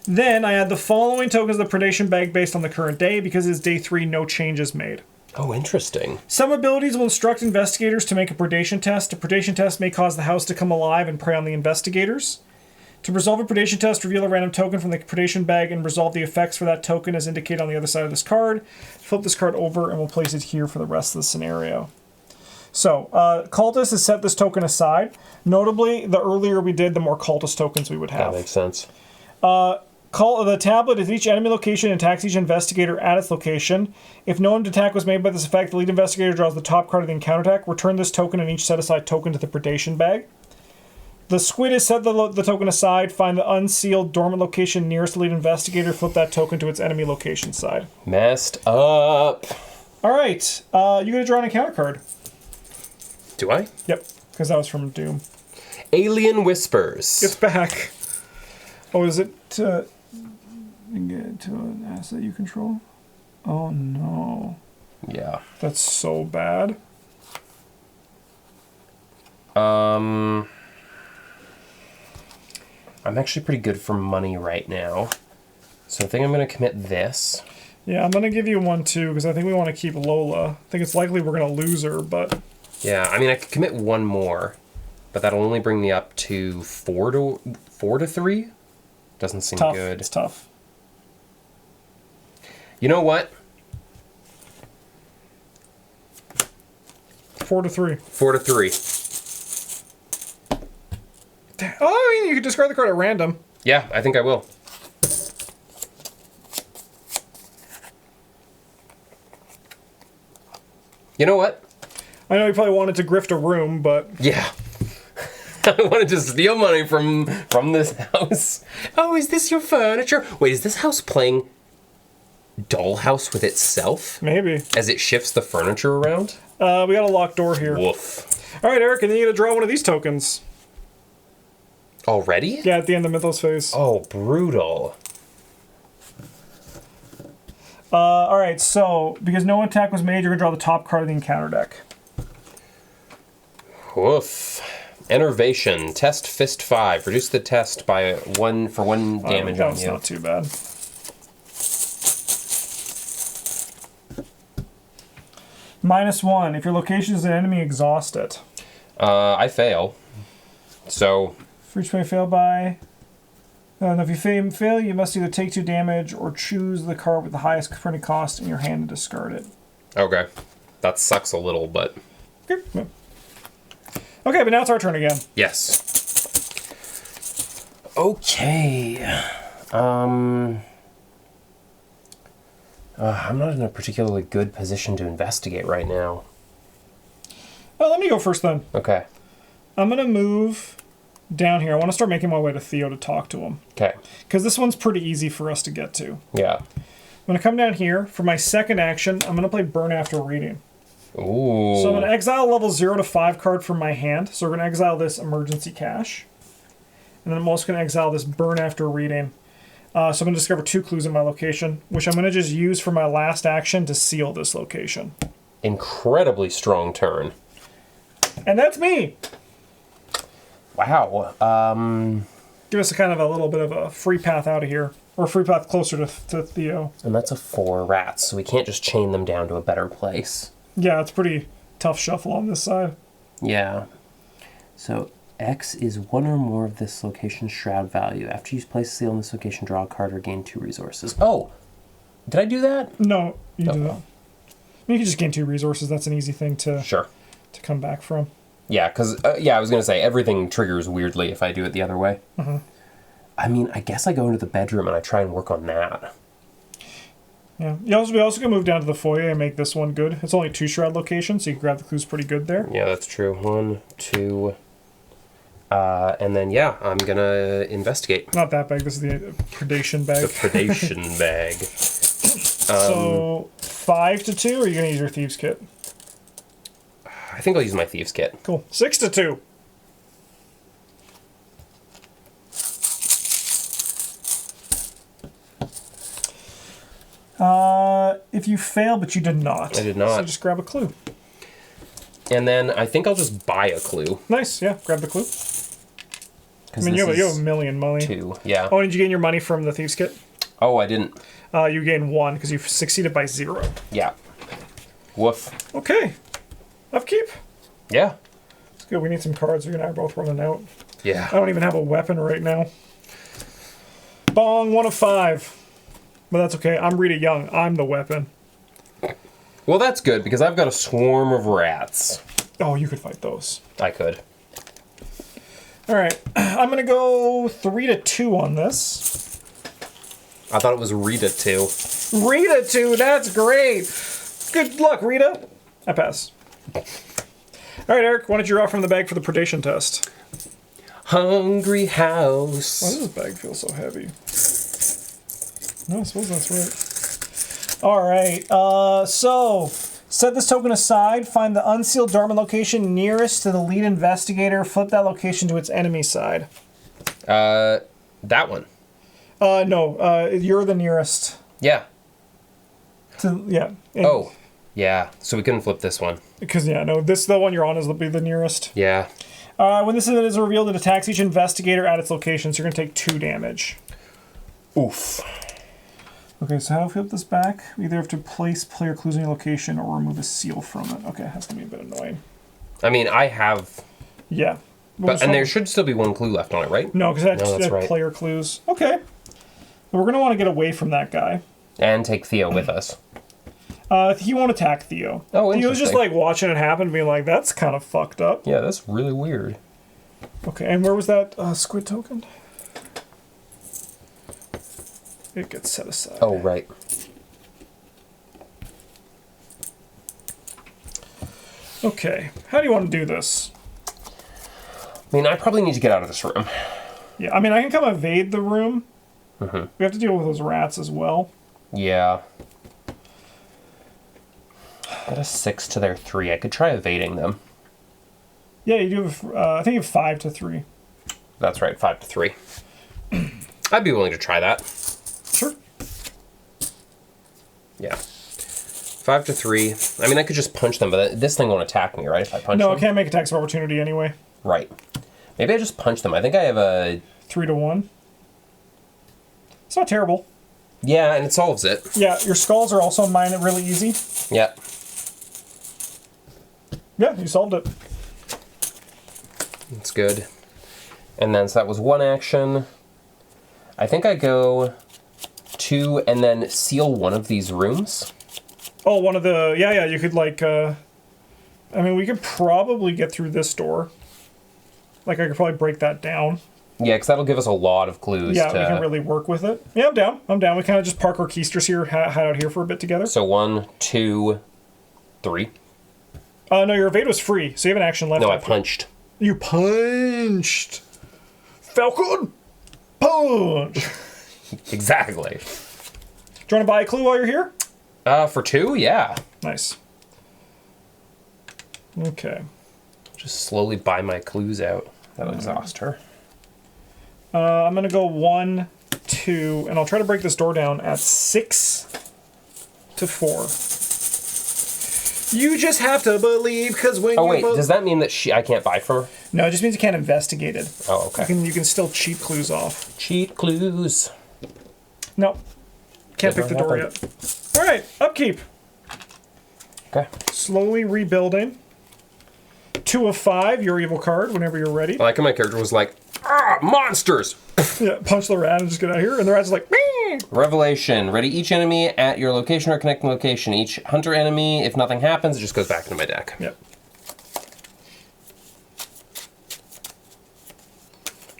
Then I add the following tokens to the predation bag based on the current day. Because it's day 3, no changes made. Oh, interesting. Some abilities will instruct investigators to make a predation test. A predation test may cause the house to come alive and prey on the investigators. To resolve a predation test, reveal a random token from the predation bag and resolve the effects for that token as indicated on the other side of this card. Flip this card over and we'll place it here for the rest of the scenario. So, cultist has set this token aside. Notably, the earlier we did, the more cultist tokens we would have. That makes sense. The tablet is each enemy location and attacks each investigator at its location. If no attack was made by this effect, the lead investigator draws the top card of the encounter attack. Return this token and each set-aside token to the predation bag. The squid has set the token aside. Find the unsealed dormant location nearest the lead investigator. Flip that token to its enemy location side. Messed up. All right. You get to draw an encounter card. Do I? Yep, because that was from Doom. Alien Whispers. It's back. Oh, is it to get to an asset you control? Oh, no. Yeah. That's so bad. I'm actually pretty good for money right now. So I think I'm going to commit this. Yeah, I'm going to give you one, too, because I think we want to keep Lola. I think it's likely we're going to lose her, but... Yeah, I mean, I could commit one more, but that'll only bring me up to 4 to 3? Doesn't seem tough. good. It's tough. You know what? 4 to 3. 4 to 3. Oh, I mean, you could discard the card at random. Yeah, I think I will. You know what? I know you probably wanted to grift a room, but... Yeah. I wanted to steal money from this house. Oh, is this your furniture? Wait, is this house playing Dollhouse with itself? Maybe. As it shifts the furniture around? We got a locked door here. Woof. All right, Eric, and then you get to draw one of these tokens. Already? Yeah, at the end of Mythos phase. Oh, brutal. All right, so because no attack was made, you're going to draw the top card of the encounter deck. Woof. Enervation. Test Fist 5. Reduce the test by 1 for 1 damage on you. That's not too bad. -1. If your location is an enemy, exhaust it. I fail. So... For each way fail by... if you fail, you must either take 2 damage or choose the card with the highest printed cost in your hand and discard it. Okay. That sucks a little, but... Okay, but now it's our turn again. Yes. Okay. I'm not in a particularly good position to investigate right now. Oh, let me go first then. Okay. I'm going to move down here. I want to start making my way to Theo to talk to him. Okay. Because this one's pretty easy for us to get to. Yeah. I'm going to come down here. For my second action, I'm going to play Burn After Reading. Ooh. So I'm going to exile level 0 to 5 card from my hand. So we're going to exile this Emergency Cash. And then I'm also going to exile this Burn After Reading. So I'm going to discover 2 clues in my location, which I'm going to just use for my last action to seal this location. Incredibly strong turn. And that's me! Wow. Give us a kind of a little bit of a free path out of here. Or a free path closer to Theo. And that's a 4 rats, so we can't just chain them down to a better place. Yeah, it's pretty tough shuffle on this side. Yeah. So X is 1 or more of this location's shroud value. After you place a seal in this location, draw a card or gain 2 resources. Oh! Did I do that? No, you do not. I mean, you can just gain 2 resources. That's an easy thing to come back from. Yeah, because, I was going to say, everything triggers weirdly if I do it the other way. I mean, I guess I go into the bedroom and I try and work on that. Yeah. We also can move down to the foyer and make this one good. It's only 2 shroud locations, so you can grab the clues pretty good there. Yeah, that's true. 1, 2... and then, yeah, I'm going to investigate. Not that bag. This is the predation bag. The predation bag. So, 5 to 2, or are you going to use your thieves kit? I think I'll use my thieves kit. Cool. 6 to 2. If you fail, but you did not. I did not. So just grab a clue. And then I think I'll just buy a clue. Nice, yeah. Grab the clue. I mean, you have a million money. 2, yeah. Oh, did you gain your money from the thieves kit? Oh, I didn't. You gain 1 because you've succeeded by 0. Yeah. Woof. Okay. Upkeep. Yeah. It's good. We need some cards. You and I are both running out. Yeah. I don't even have a weapon right now. Bong, 1 of 5. But that's okay. I'm Rita Young. I'm the weapon. Well, that's good, because I've got a swarm of rats. Oh, you could fight those. I could. All right. I'm going to go 3 to 2 on this. I thought it was Rita 2. Rita 2. That's great. Good luck, Rita. I pass. All right, Eric. Why don't you draw from the bag for the predation test? Hungry house. Why does this bag feel so heavy? No, I suppose that's right. All right. So set this token aside. Find the unsealed dormant location nearest to the lead investigator. Flip that location to its enemy side. That one. No. You're the nearest. Yeah. Yeah. Oh. Yeah. So we couldn't flip this one. Because this the one you're on is the nearest. Yeah. When this event is revealed, it attacks each investigator at its location, so you're gonna take 2 damage. Oof. Okay, so how do we flip this back? We either have to place player clues in your location or remove a seal from it. Okay, that's gonna be a bit annoying. I mean, I have... Yeah. And there should still be 1 clue left on it, right? No, because that's right. player clues. Okay. But we're gonna want to get away from that guy. And take Theo with us. He won't attack Theo. Oh, Theo's just like watching it happen, being like, that's kind of fucked up. Yeah, that's really weird. Okay, and where was that squid token? It gets set aside. Oh, right. Okay, how do you want to do this? I mean, I probably need to get out of this room. Yeah, I mean, I can come evade the room. Mm-hmm. We have to deal with those rats as well. Yeah. Got a 6 to their 3. I could try evading them. Yeah, you do have, I think you have 5 to 3. That's right, 5 to 3. I'd be willing to try that. Sure. Yeah. 5 to 3. I mean, I could just punch them, but this thing won't attack me, right? If I punch them? No, it can't make attacks of opportunity anyway. Right. Maybe I just punch them. I think I have a... 3 to 1. It's not terrible. Yeah, and it solves it. Yeah, your skulls are also mine really easy. Yeah. Yeah, you solved it. That's good. And then, so that was 1 action. I think I go 2 and then seal one of these rooms. Oh, one of the... Yeah, you could, like... I mean, we could probably get through this door. Like, I could probably break that down. Yeah, because that'll give us a lot of clues. Yeah, we can really work with it. Yeah, I'm down. We kind of just park our keisters here, hide out here for a bit together. So 1, 2, 3. No, your evade was free, so you have an action left. No, I punched. You punched! Falcon! Punch! Exactly. Do you want to buy a clue while you're here? For 2, yeah. Nice. Okay. Just slowly buy my clues out. That'll exhaust her. I'm going to go 1, 2, and I'll try to break this door down at 6 to 4. You just have to believe, because when Oh, wait, does that mean that I can't buy from her? No, it just means you can't investigate it. Oh, okay. You can still cheat clues off. Cheat clues. No. Can't pick the door yet. All right, upkeep. Okay. Slowly rebuilding. 2 of 5, your evil card, whenever you're ready. I like how my character was like, monsters! Yeah, punch the rat and just get out of here. And the rat's like, meh! Revelation. Ready each enemy at your location or connecting location. Each hunter enemy, if nothing happens, it just goes back into my deck. Yep.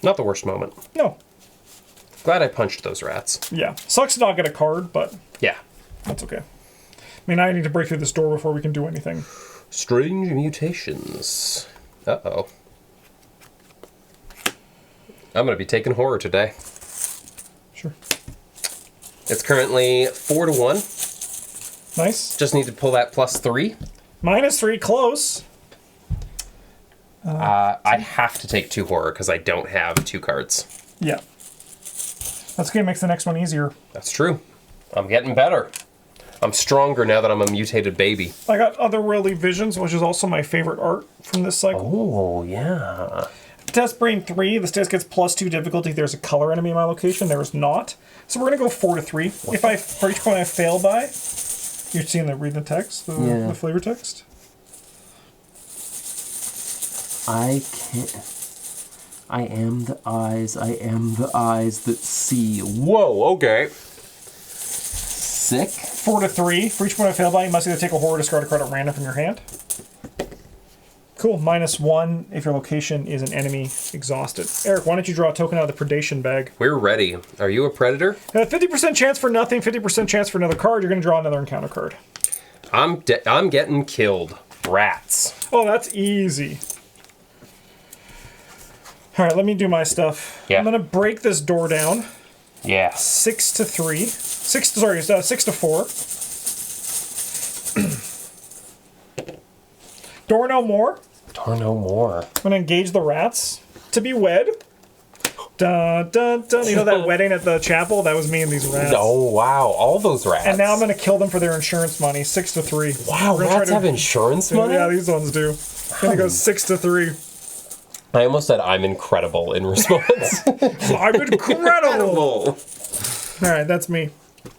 Not the worst moment. No. Glad I punched those rats. Yeah. Sucks to not get a card, but... Yeah. That's okay. I mean, I need to break through this door before we can do anything. Strange mutations. Uh-oh. I'm going to be taking horror today. Sure. It's currently 4-1. Nice. Just need to pull that +3. -3, close. I have to take 2 horror because I don't have 2 cards. Yeah. That's okay, makes the next one easier. That's true. I'm getting better. I'm stronger now that I'm a mutated baby. I got Otherworldly Visions, which is also my favorite art from this cycle. Oh, yeah. Test Brain 3, this test gets +2 difficulty if there's a color enemy in my location. There is not. So we're going to go 4-3. For each point I fail by, you're seeing read the text, the flavor text? I can't. I am the eyes that see. Whoa, okay. Sick. 4-3. For each point I fail by, you must either take a horror or discard a card at random from your hand. Cool. -1 if your location is an enemy exhausted. Eric, why don't you draw a token out of the predation bag? We're ready. Are you a predator? 50% chance for nothing, 50% chance for another card. You're going to draw another encounter card. I'm getting killed. Rats. Oh, that's easy. All right, let me do my stuff. Yeah. I'm going to break this door down. Yeah. 6-3. 6-4. Door no more. Door no more. I'm going to engage the rats to be wed. Dun, dun, dun. You know that wedding at the chapel? That was me and these rats. Oh, wow. All those rats. And now I'm going to kill them for their insurance money. 6-3. Wow, rats have insurance money? Yeah, these ones do. Then it goes 6-3. I almost said I'm incredible in response. I'm incredible! All right, that's me.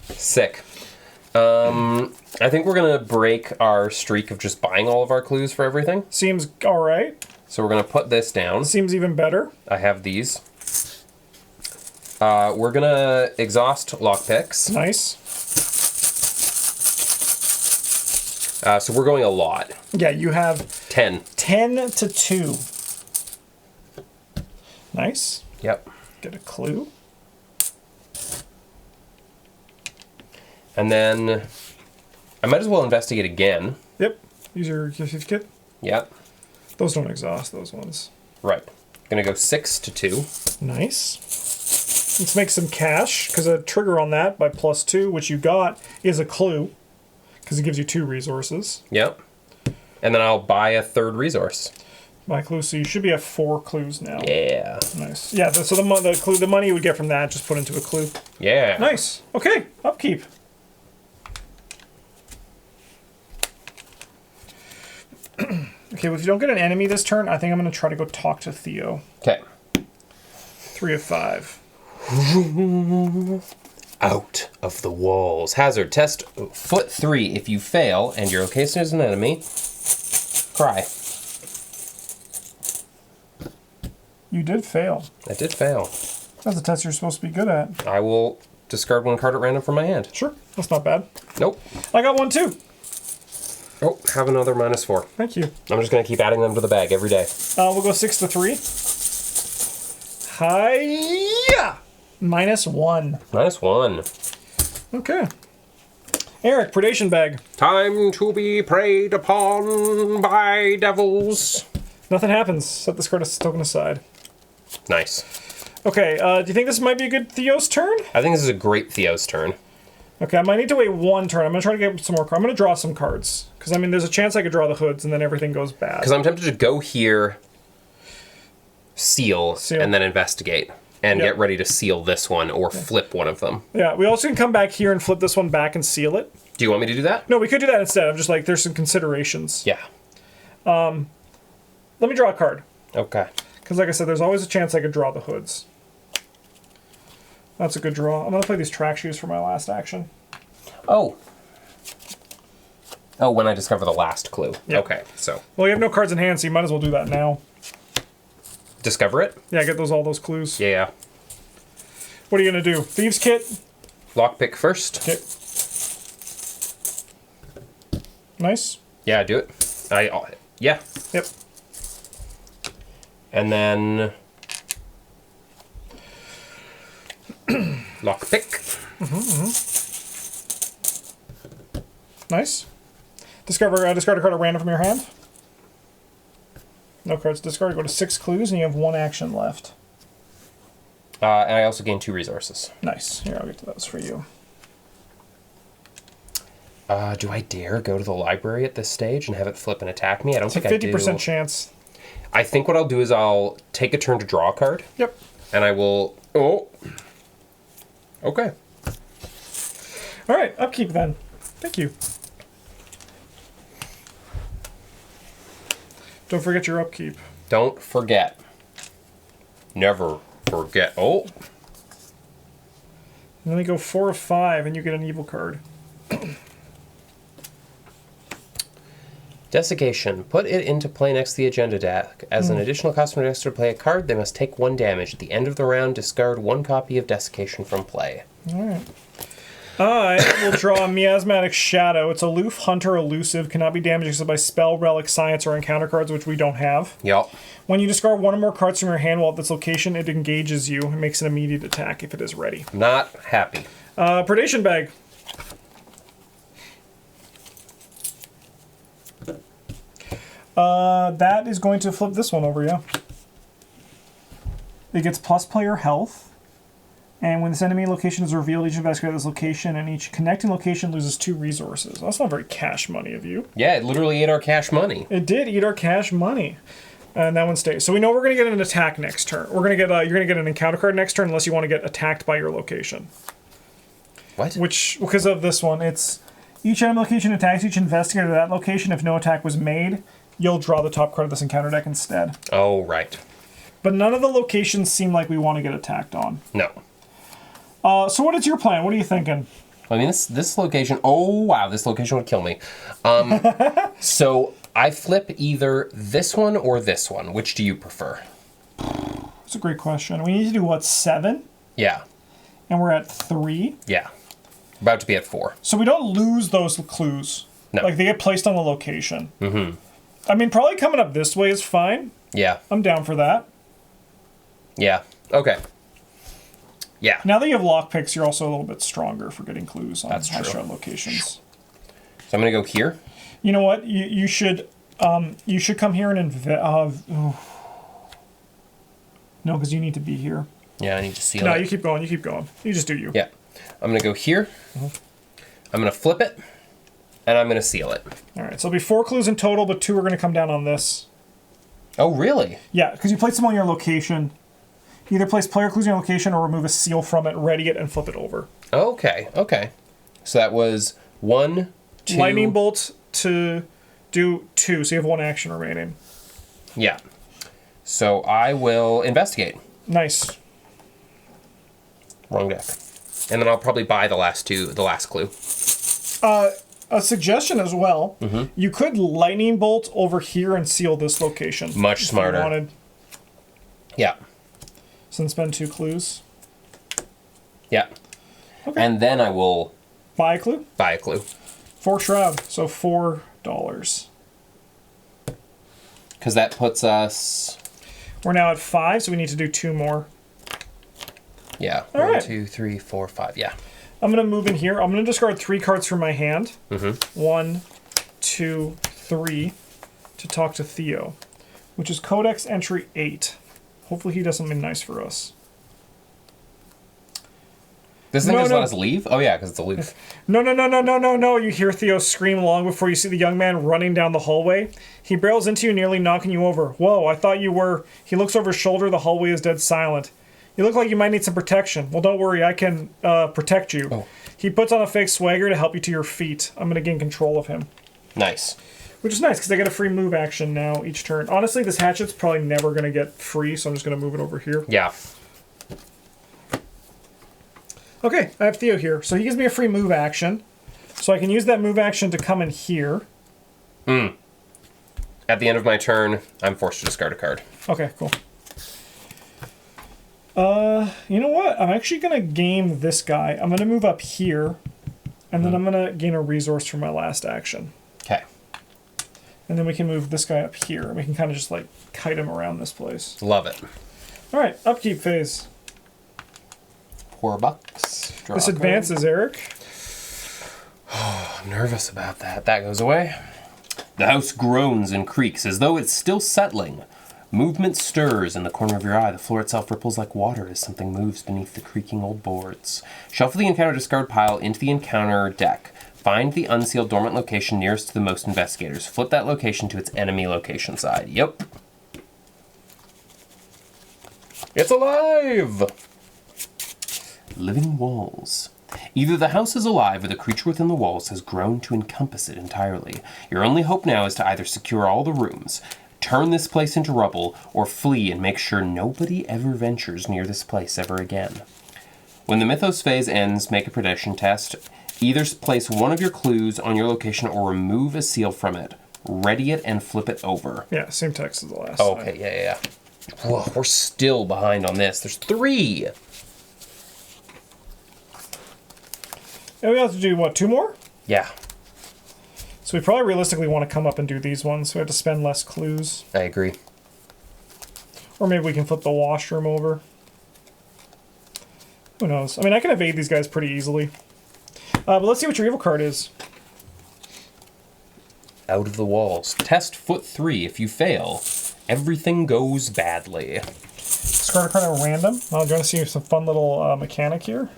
Sick. I think we're going to break our streak of just buying all of our clues for everything. Seems all right. So we're going to put this down. Seems even better. I have these. We're going to exhaust lockpicks. Nice. So we're going a lot. Yeah, you have 10. 10-2. Nice. Yep. Get a clue. And then I might as well investigate again. Yep. Use your certificate. Yep. Those don't exhaust, those ones. Right. Gonna go 6-2. Nice. Let's make some cash, because a trigger on that by +2, which you got, is a clue, because it gives you 2 resources. Yep. And then I'll buy a 3rd resource. My clue, so you should be at 4 clues now. Yeah. Nice. Yeah, so the money you would get from that, just put into a clue. Yeah. Nice. Okay, upkeep. Okay, well, if you don't get an enemy this turn, I think I'm going to try to go talk to Theo. Okay. 3 of 5. Out of the walls. Hazard. Test foot 3. If you fail and your location is an enemy, cry. You did fail. I did fail. That's a test you're supposed to be good at. I will discard 1 card at random from my hand. Sure, that's not bad. Nope. I got 1 too. Oh, have another -4. Thank you. I'm just going to keep adding them to the bag every day. We'll go 6-3. Hiya! -1. -1. Okay. Eric, predation bag. Time to be preyed upon by devils. Nothing happens. Set this card token aside. Nice. Okay, do you think this might be a good Theo's turn? I think this is a great Theo's turn. Okay, I might need to wait 1 turn. I'm going to try to get some more cards. I'm going to draw some cards. Because, I mean, there's a chance I could draw the hoods and then everything goes bad. Because I'm tempted to go here, seal, and then investigate. And get ready to seal this one or flip one of them. Yeah, we also can come back here and flip this one back and seal it. Do you want me to do that? No, we could do that instead. I'm just like, there's some considerations. Yeah. Let me draw a card. Okay. Because like I said, there's always a chance I could draw the hoods. That's a good draw. I'm going to play these track shoes for my last action. Oh. Oh, when I discover the last clue. Yep. Okay, so. Well, you have no cards in hand, so you might as well do that now. Discover it? Yeah, get all those clues. Yeah. What are you going to do? Thieves' kit? Lockpick first. Okay. Nice. Yeah, do it. Yeah. Yep. And then lockpick. Nice. Discard a card at random from your hand. No cards discarded. Go to 6 clues, and you have 1 action left. And I also gain 2 resources. Nice. Here, I'll get to those for you. Do I dare go to the library at this stage and have it flip and attack me? I don't think It's a I 50% do. chance. I think what I'll do is I'll take a turn to draw a card. Yep. And I will... Oh. Okay. All right, upkeep then. Thank you. Don't forget your upkeep. Don't forget. Never forget. Oh. And then we go 4 of 5, and you get an evil card. Desiccation. Put it into play next to the agenda deck. As an additional cost for an extra to play a card, they must take 1 damage. At the end of the round, discard 1 copy of Desiccation from play. All right. I will draw a Miasmatic Shadow. It's aloof, hunter, elusive, cannot be damaged except by spell, relic, science, or encounter cards, which we don't have. Yup. When you discard 1 or more cards from your hand while at this location, it engages you and makes an immediate attack if it is ready. Not happy. Predation Bag. That is going to flip this one over, yeah. It gets plus player health. And when this enemy location is revealed, each investigator at this location and each connecting location loses 2 resources. Well, that's not very cash money of you. Yeah, it literally ate our cash money. It did eat our cash money. And that one stays. So we know we're going to get an attack next turn. We're going to get you're going to get an encounter card next turn unless you want to get attacked by your location. What? Which, because of this one, it's each enemy location attacks each investigator at that location. If no attack was made, you'll draw the top card of this encounter deck instead. Oh, right. But none of the locations seem like we want to get attacked on. No. So what is your plan? What are you thinking? I mean, this location... Oh, wow, this location would kill me. So I flip either this one or this one. Which do you prefer? That's a great question. We need to do, what, 7? Yeah. And we're at 3? Yeah. About to be at 4. So we don't lose those clues. No. Like, they get placed on the location. Mm-hmm. I mean, probably coming up this way is fine. Yeah. I'm down for that. Yeah. Okay. Yeah. Now that you have lockpicks, you're also a little bit stronger for getting clues on That's high true. shot locations. So I'm going to go here. You know what? You should come here and no, because you need to be here. Yeah, I need to seal No, it. you keep going. You keep going. You just do you. Yeah. I'm going to go here. I'm going to flip it. And I'm going to seal it. All right. So it'll be 4 clues in total, but 2 are going to come down on this. Oh, really? Yeah, because you place them on your location. Either place player clues on your location or remove a seal from it, ready it, and flip it over. Okay. Okay. So that was 1, 2... Lightning bolt to do 2, so you have 1 action remaining. Yeah. So I will investigate. Nice. Wrong deck. And then I'll probably buy the last clue. A suggestion as well. Mm-hmm. You could lightning bolt over here and seal this location. Much smarter. If you wanted. Yeah. So then spend 2 clues. Yeah. Okay. And then I will Buy a clue. buy a clue. 4 shroud, so $4. Because that puts us... We're now at 5, so we need to do 2 more. Yeah. All 1, right. 2, 3, 4, 5. Yeah. I'm going to move in here. I'm going to discard 3 cards from my hand. Mm-hmm. 1, 2, 3 to talk to Theo, which is Codex Entry 8. Hopefully he does something nice for us. This thing No, just no. let us leave? Oh, yeah, because it's aloof. No. You hear Theo scream long before you see the young man running down the hallway. He barrels into you, nearly knocking you over. Whoa, I thought you were... He looks over his shoulder. The hallway is dead silent. You look like you might need some protection. Well, don't worry. I can protect you. Oh. He puts on a fake swagger to help you to your feet. I'm going to gain control of him. Nice. Which is nice, because I get a free move action now each turn. Honestly, this hatchet's probably never going to get free, so I'm just going to move it over here. Yeah. Okay, I have Theo here. So he gives me a free move action. So I can use that move action to come in here. At the end of my turn, I'm forced to discard a card. Okay, cool. You know what? I'm actually going to game this guy. I'm going to move up here, and then I'm going to gain a resource for my last action. Okay. And then we can move this guy up here, and we can kind of just, like, kite him around this place. Love it. All right, upkeep phase. $4. Draw This a card. advances, Eric. I'm nervous about that. That goes away. The house groans and creaks as though it's still settling. Movement stirs in the corner of your eye. The floor itself ripples like water as something moves beneath the creaking old boards. Shuffle the encounter discard pile into the encounter deck. Find the unsealed dormant location nearest to the most investigators. Flip that location to its enemy location side. Yep. It's alive! Living walls. Either the house is alive or the creature within the walls has grown to encompass it entirely. Your only hope now is to either secure all the rooms, turn this place into rubble, or flee and make sure nobody ever ventures near this place ever again. When the Mythos phase ends, make a prediction test. Either place one of your clues on your location or remove a seal from it. Ready it and flip it over. Yeah, same text as the last Oh, time. okay, yeah. Whoa, we're still behind on this. There's 3. And we have to do, what, 2 more? Yeah, So we probably realistically want to come up and do these ones. So we have to spend less clues. I agree. Or maybe we can flip the washroom over. Who knows? I mean, I can evade these guys pretty easily. But let's see what your evil card is. Out of the walls. Test foot 3. If you fail, everything goes badly. Discard a card at random. Do you want to see some fun little mechanic here?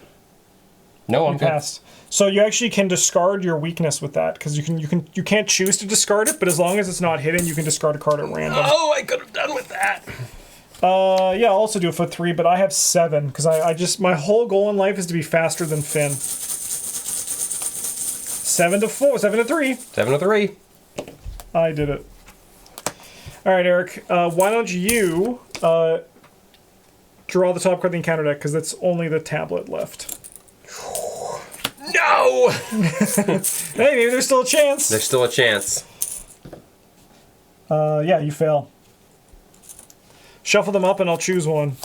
No, I'm You good. passed. So you actually can discard your weakness with that because you can't choose to discard it, but as long as it's not hidden, you can discard a card at random. Oh, I could have done with that. Yeah, I'll also do a foot 3, but I have 7 because I just my whole goal in life is to be faster than Finn. 7 to 4, 7 to 3. 7 to 3. I did it. All right, Eric. Why don't you draw the top card of the encounter deck because that's only the tablet left. No! Hey, maybe there's still a chance. There's still a chance. Yeah, you fail. Shuffle them up and I'll choose one.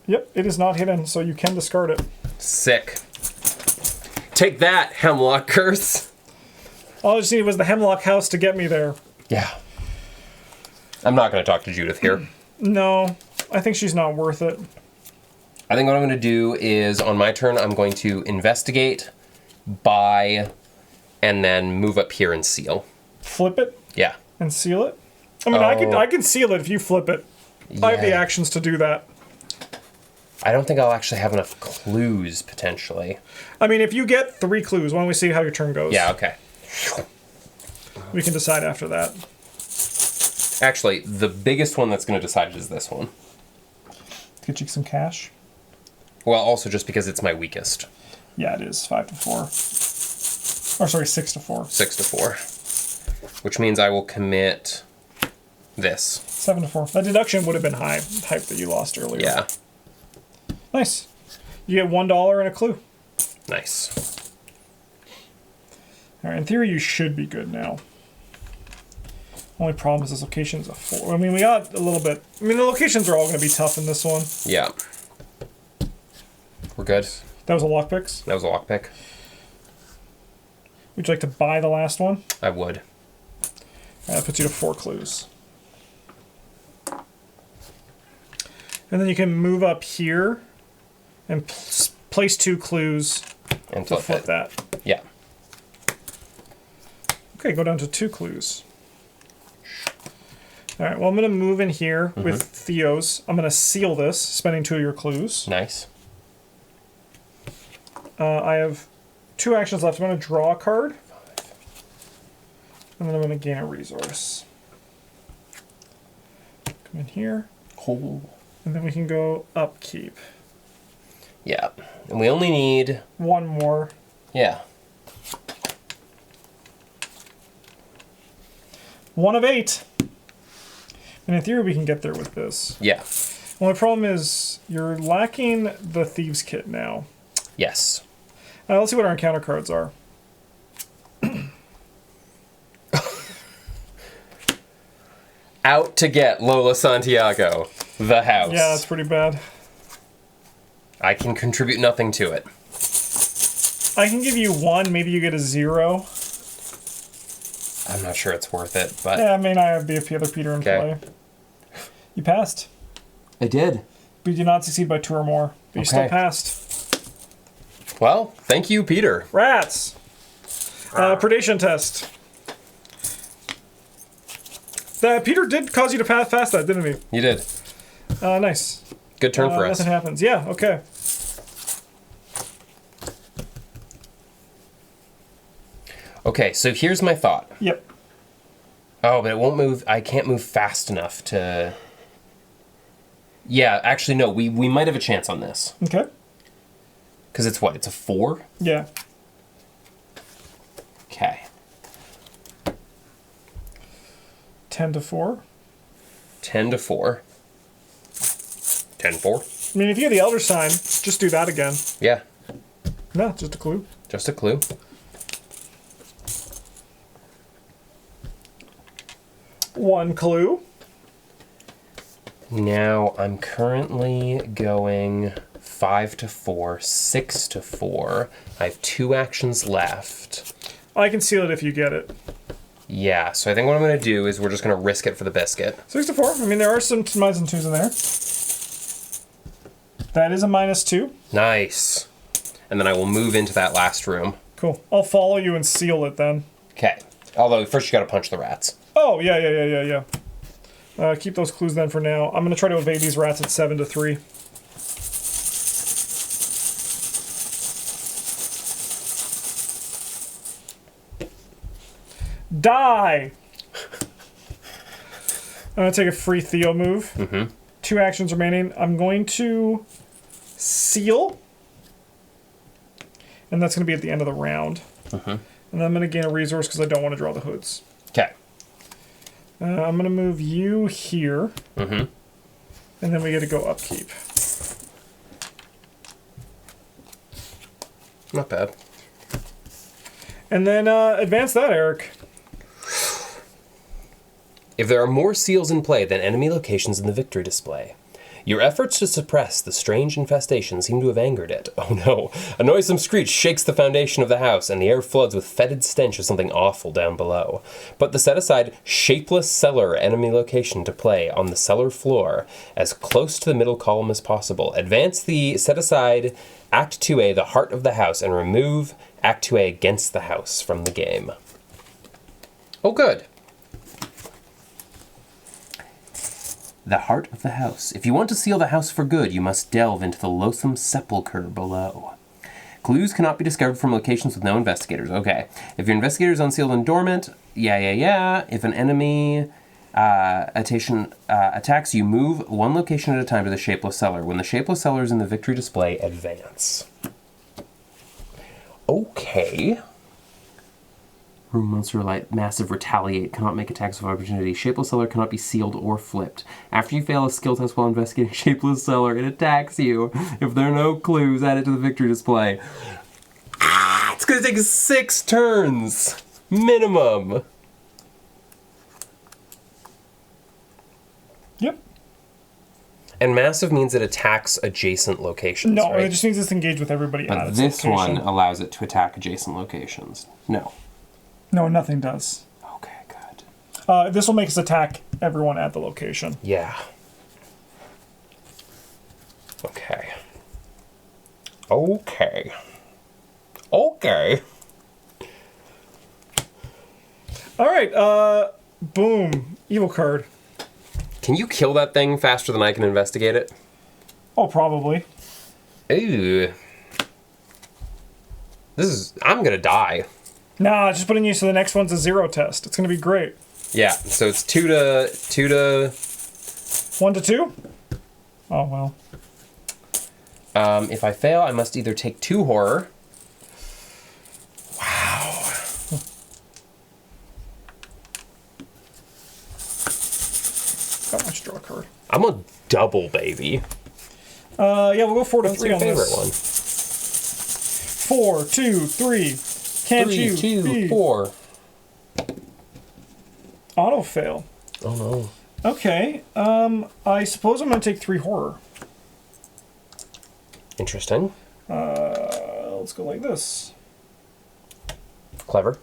Yep, it is not hidden, so you can discard it. Sick. Take that, Hemlock Curse. All I just needed was the Hemlock House to get me there. Yeah. I'm not going to talk to Judith here. No, I think she's not worth it. I think what I'm going to do is, on my turn, I'm going to investigate, buy, and then move up here and seal. Flip it Yeah. and seal it? I mean, I can seal it if you flip it. I have the Yeah. actions to do that. I don't think I'll actually have enough clues, potentially. I mean, if you get 3 clues, why don't we see how your turn goes? Yeah, okay. We can decide after that. Actually, the biggest one that's going to decide it is this one. Get you some cash. Well, also just because it's my weakest. Yeah, it is 5 to 4. Or sorry, 6 to 4. 6 to 4. Which means I will commit this. 7 to 4. That deduction would have been high type that you lost earlier. Yeah. Nice. You get $1 and a clue. Nice. All right, in theory, you should be good now. Only problem is this location is a 4. I mean, we got a little bit. I mean, the locations are all going to be tough in this one. Yeah. We're good. That was a lockpicks. That was a lockpick. Would you like to buy the last one? I would. That puts you to 4 clues. And then you can move up here and place 2 clues And to flip flip it. that. Yeah. Okay, go down to 2 clues. All right, well, I'm going to move in here with Theo's. I'm going to seal this, spending 2 of your clues. Nice. I have 2 actions left. I'm going to draw a card. And then I'm going to gain a resource. Come in here. Oh. And then we can go upkeep. Yeah. And we only need... 1 more. Yeah. 1 of 8. And in theory, we can get there with this. Yeah. Well, the problem is you're lacking the Thieves' Kit now. Yes. Let's see what our encounter cards are. Out to get Lola Santiago. The house. Yeah, that's pretty bad. I can contribute nothing to it. I can give you 1. Maybe you get a 0. I'm not sure it's worth it, but... Yeah, I mean, I have the other Peter in Okay. play. You passed. I did. But you did not succeed by 2 or more. But you still Okay. passed. Well, thank you, Peter. Rats. Predation test. Peter did cause you to pass past that, didn't he? You did. Nice. Good turn for us. Nothing happens. Yeah, okay. Okay, so here's my thought. Yep. Oh, but it won't move. I can't move fast enough to... Yeah, actually, no. We might have a chance on this. Okay. Because it's what? It's a 4? Yeah. Okay. 10 to 4. 10 to 4. 10-4. I mean, if you have the Elder Sign, just do that again. Yeah. No, just a clue. Just a clue. One clue. Now, I'm currently going 5 to 4, 6 to 4. I have 2 actions left. I can seal it if you get it. Yeah, so I think what I'm going to do is we're just going to risk it for the biscuit. 6 to 4. I mean, there are some -2s in there. That is a -2. Nice. And then I will move into that last room. Cool. I'll follow you and seal it then. Okay. Although, first you got to punch the rats. Oh, yeah. Keep those clues then for now. I'm going to try to evade these rats at 7 to 3. Die! I'm going to take a free Theo move. Mm-hmm. 2 actions remaining. I'm going to seal. And that's going to be at the end of the round. Mm-hmm. And then I'm going to gain a resource because I don't want to draw the hoods. Okay. I'm going to move you here. Mm-hmm. And then we get to go upkeep. Not bad. And then advance that, Eric. If there are more seals in play than enemy locations in the victory display, your efforts to suppress the strange infestation seem to have angered it. Oh no. A noisome screech shakes the foundation of the house, and the air floods with fetid stench of something awful down below. But the set-aside shapeless cellar enemy location to play on the cellar floor, as close to the middle column as possible. Advance the set-aside Act 2A, the heart of the house, and remove Act 2A against the house from the game. Oh, good. The heart of the house. If you want to seal the house for good, you must delve into the loathsome sepulchre below. Clues cannot be discovered from locations with no investigators. Okay. If your investigator is unsealed and dormant, yeah. If an enemy attacks, you move 1 location at a time to the shapeless cellar. When the shapeless cellar is in the victory display, advance. Okay. Room monster light, massive retaliate, cannot make attacks of opportunity. Shapeless cellar cannot be sealed or flipped. After you fail a skill test while investigating shapeless cellar, it attacks you. If there are no clues, add it to the victory display. It's gonna take 6 turns. Minimum. Yep. And massive means it attacks adjacent locations, No, right? it just means it's engaged with everybody at But its this location. one allows it to attack adjacent locations. No. No, nothing does. Okay, good. This will make us attack everyone at the location. Yeah. Okay. Okay. All right. Boom. Evil card. Can you kill that thing faster than I can investigate it? Oh, probably. Ooh. I'm gonna die. Nah, just putting you so the next one's a 0 test. It's gonna be great. Yeah, so it's 2 to... 1 to 2? Oh, well. If I fail, I must either take 2 horror. Wow. Oh, I should draw a card. I'm a double, baby. Yeah, we'll go 4 to What's 3 your on favorite this. one? 4, 2, 3. Can't 3, you 2, be? 4. Auto fail. Oh no. Okay. I suppose I'm gonna take 3 horror. Interesting. Let's go like this. Clever.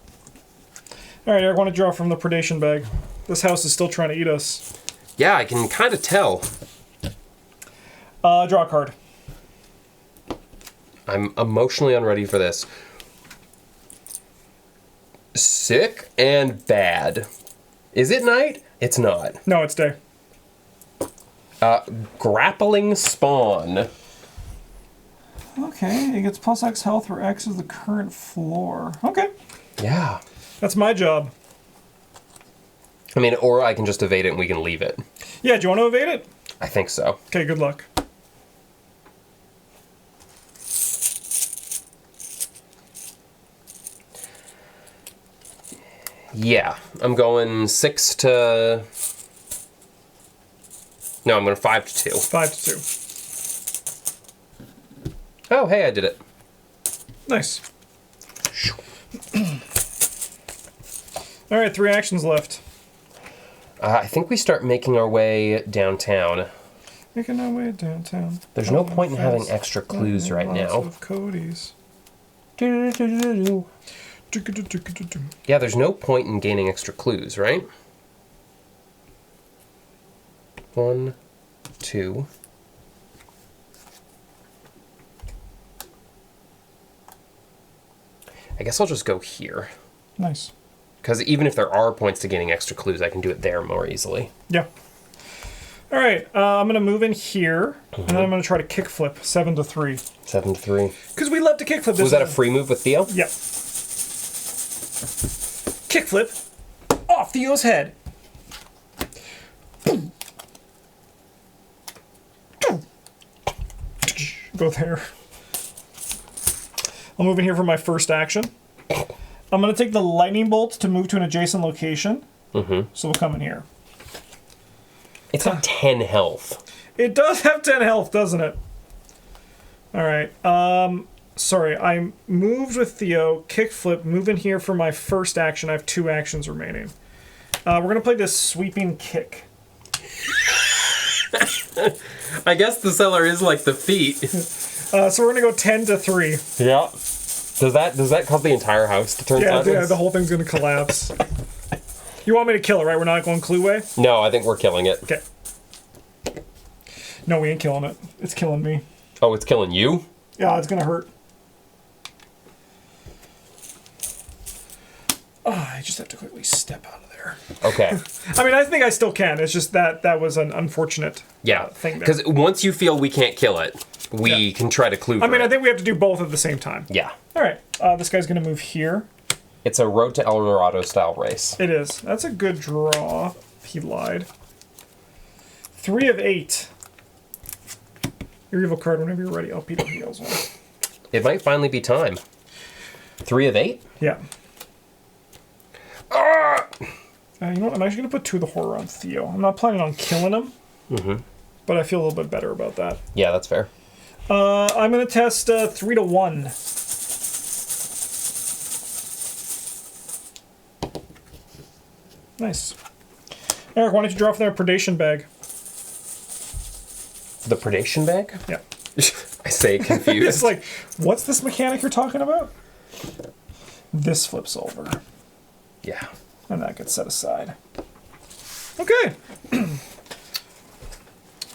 All right, Eric, want to draw from the predation bag. This house is still trying to eat us. Yeah, I can kind of tell. Draw a card. I'm emotionally unready for this. Sick and bad. Is it night? It's not. No, it's day. Grappling spawn. Okay, it gets plus X health where X is the current floor. Okay. Yeah. That's my job. I mean, or I can just evade it and we can leave it. Yeah, do you want to evade it? I think so. Okay, good luck. Yeah, I'm going 6 to... No, I'm going 5 to 2. 5 to 2. Oh, hey, I did it. Nice. All right, 3 actions left. I think we start making our way downtown. Making our way downtown. There's no point in having extra clues right Lots now. of Cody's. Yeah, there's no point in gaining extra clues, right? 1, 2. I guess I'll just go here. Nice. Because even if there are points to gaining extra clues, I can do it there more easily. Yeah. All right, I'm going to move in here, and then I'm going to try to kickflip 7 to 3. 7 to 3. Because we love to kickflip this. Was that a free move with Theo? Yep. Kickflip off Theo's head. Go there. I'll move in here for my first action. I'm going to take the lightning bolt to move to an adjacent location. So we'll come in here. It's got 10 health. It does have 10 health, doesn't it? All right. Sorry, I moved with Theo, kickflip, move in here for my first action. I have 2 actions remaining. We're going to play this sweeping kick. I guess the cellar is like the feet. So we're going to go 10 to 3. Yeah. Does that cause the entire house to turn sideways? Yeah, the whole thing's going to collapse. You want me to kill it, right? We're not going clue way? No, I think we're killing it. Okay. No, we ain't killing it. It's killing me. Oh, it's killing you? Yeah, it's going to hurt. Oh, I just have to quickly step out of there. Okay. I mean, I think I still can. It's just that was an unfortunate thing there. Because once you feel we can't kill it, we can try to clue I mean, it. I think we have to do both at the same time. Yeah. All right. This guy's going to move here. It's a Road to El Dorado style race. It is. That's a good draw. He lied. 3 of 8. Your evil card whenever you're ready. Oh, Peter heals one. It might finally be time. 3 of 8? Yeah. You know what? I'm actually going to put 2 of the horror on Theo. I'm not planning on killing him. But I feel a little bit better about that. Yeah, that's fair. I'm going to test 3 to 1. Nice. Eric, why don't you draw from their predation bag? The predation bag? Yeah. I say confused. It's like, what's this mechanic you're talking about? This flips over. Yeah. And that gets set aside. Okay.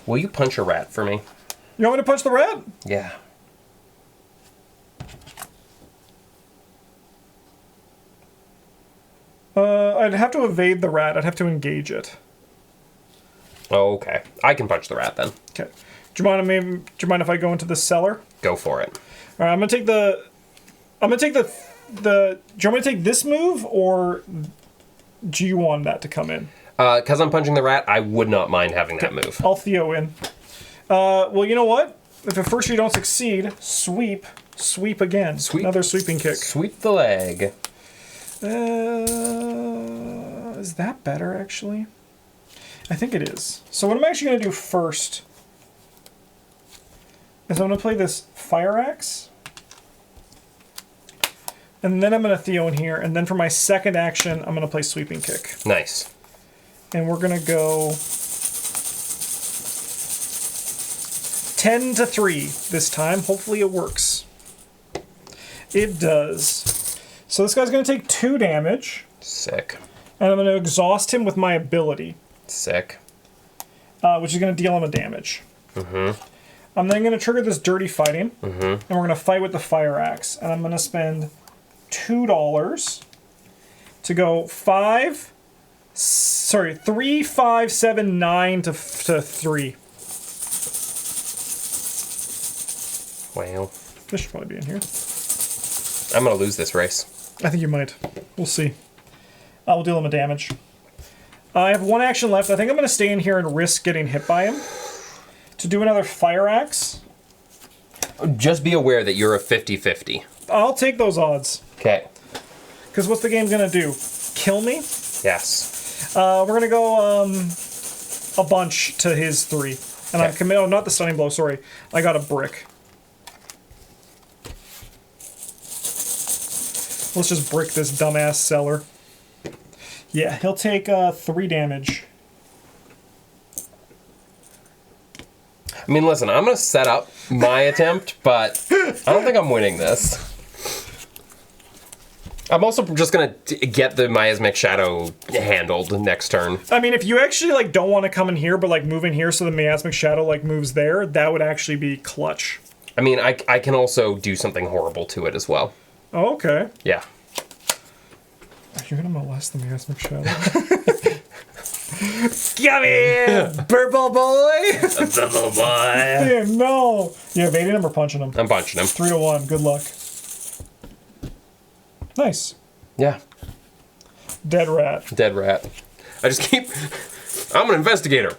Will you punch a rat for me? You want me to punch the rat? Yeah. I'd have to evade the rat. I'd have to engage it. Oh, okay. I can punch the rat then. Okay. Do you mind if I go into the cellar? Go for it. All right. I'm gonna take the. Do you want me to take this move, or do you want that to come in? Because I'm punching the rat, I would not mind having that move. I'll Theo in. Well, you know what? If at first you don't succeed, sweep again. Sweep. Another sweeping kick. Sweep the leg. Is that better, actually? I think it is. So what I'm actually going to do first is I'm going to play this Fire Axe. And then I'm going to Theo in here. And then for my second action, I'm going to play Sweeping Kick. Nice. And we're going to go 10 to 3 this time. Hopefully it works. It does. So this guy's going to take 2 damage. Sick. And I'm going to exhaust him with my ability. Sick. Which is going to deal him a damage. I'm then going to trigger this dirty fighting, and we're going to fight with the fire axe. And I'm going to spend $2 to go 3, 5, 7, 9 to 3. Wow. This should probably be in here. I'm going to lose this race. I think you might. We'll see. We'll deal him a damage. I have 1 action left. I think I'm going to stay in here and risk getting hit by him. To do another fire axe. Just be aware that you're a 50-50. I'll take those odds. Okay. Because what's the game going to do? Kill me? Yes. We're going to go a bunch to his 3. And Okay. I'm committed. Oh, not the stunning blow. Sorry. I got a brick. Let's just brick this dumbass seller. Yeah, he'll take 3 damage. I mean, listen, I'm going to set up my attempt, but I don't think I'm winning this. I'm also just going to get the miasmic shadow handled next turn. I mean, if you actually like don't want to come in here, but like move in here so the miasmic shadow like moves there, that would actually be clutch. I mean, I can also do something horrible to it as well. Oh, okay. Yeah. Are you gonna molest the miasmic shadow? Yummy! Purple boy! Purple boy! Yeah, no! You evading him or punching him? I'm punching him. 3 to 1. Good luck. Nice. Yeah. Dead rat. Dead rat. I just keep... I'm an investigator.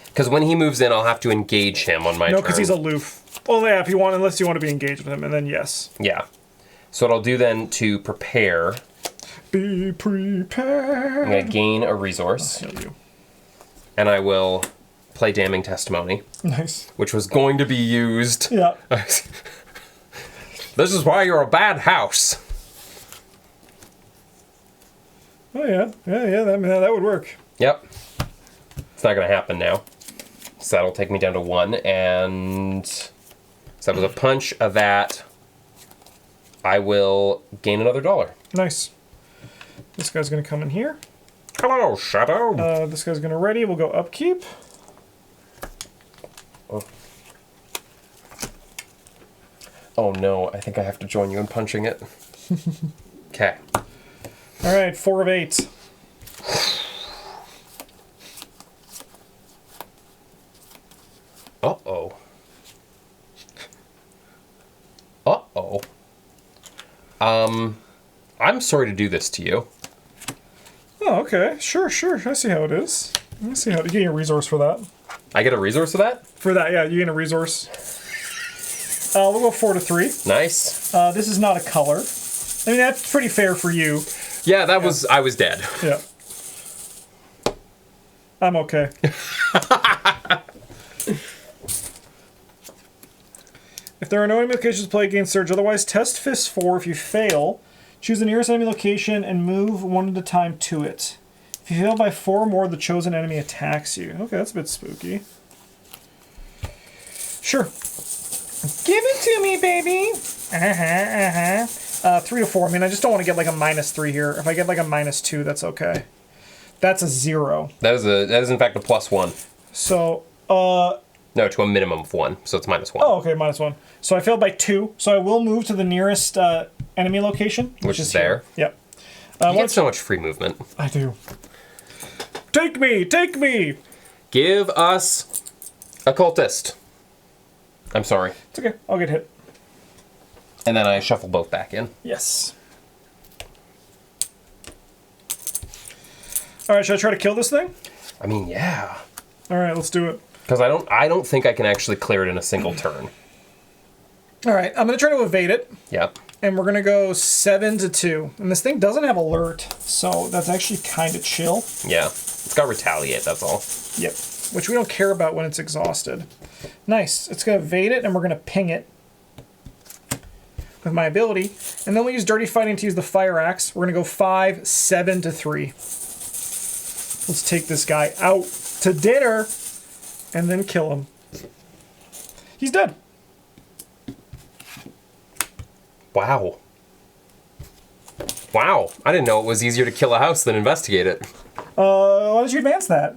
Because when he moves in, I'll have to engage him on my turn. No, because he's aloof. Well, yeah, if you want, unless you want to be engaged with him, and then yes. Yeah. So what I'll do then to prepare... Be prepared. I'm going to gain a resource. I'll heal you. And I will play Damning Testimony. Nice. Which was going to be used... Yeah. This is why you're a bad house. Oh, yeah. Yeah, that would work. Yep. It's not going to happen now. So that'll take me down to 1, and... So that was a punch of that. I will gain another $1. Nice. This guy's going to come in here. Hello, Shadow. This guy's going to ready. We'll go upkeep. Oh no, I think I have to join you in punching it. Okay. All right, 4 of 8. Uh-oh. Uh-oh. I'm sorry to do this to you. Oh, okay. Sure. I see how it is. I see how to get a resource for that. I get a resource for that? For that, yeah, you get a resource. We'll go 4 to 3. Nice. This is not a color. I mean, that's pretty fair for you. Yeah, that was... I was dead. Yeah. I'm okay. If there are no enemy locations to play against Surge, otherwise test Fist 4. If you fail, choose the nearest enemy location and move 1 at a time to it. If you fail by 4 or more, the chosen enemy attacks you. Okay, that's a bit spooky. Sure. Give it to me, baby! 3 to 4. I mean, I just don't want to get like a -3 here. If I get like a -2, that's okay. That's a 0. That is in fact a +1. So, No, to a minimum of 1, so it's -1. oh, okay, -1. So I failed by 2. So I will move to the nearest enemy location, Which is there. Here. Yep. You get so much free movement. I do. Take me! Take me! Give us a cultist. I'm sorry. It's okay. I'll get hit. And then I shuffle both back in. Yes. All right, should I try to kill this thing? I mean, yeah. All right, let's do it. Because I don't think I can actually clear it in a single turn. All right, I'm going to try to evade it. Yep. And we're going to go 7 to 2. And this thing doesn't have alert, so that's actually kind of chill. Yeah. It's got retaliate, that's all. Yep. Which we don't care about when it's exhausted. Nice. It's going to evade it, and we're going to ping it with my ability. And then we'll use Dirty Fighting to use the Fire Axe. We're going to go 5, 7 to 3. Let's take this guy out to dinner and then kill him. He's dead. Wow. Wow. I didn't know it was easier to kill a house than investigate it. Why don't you advance that?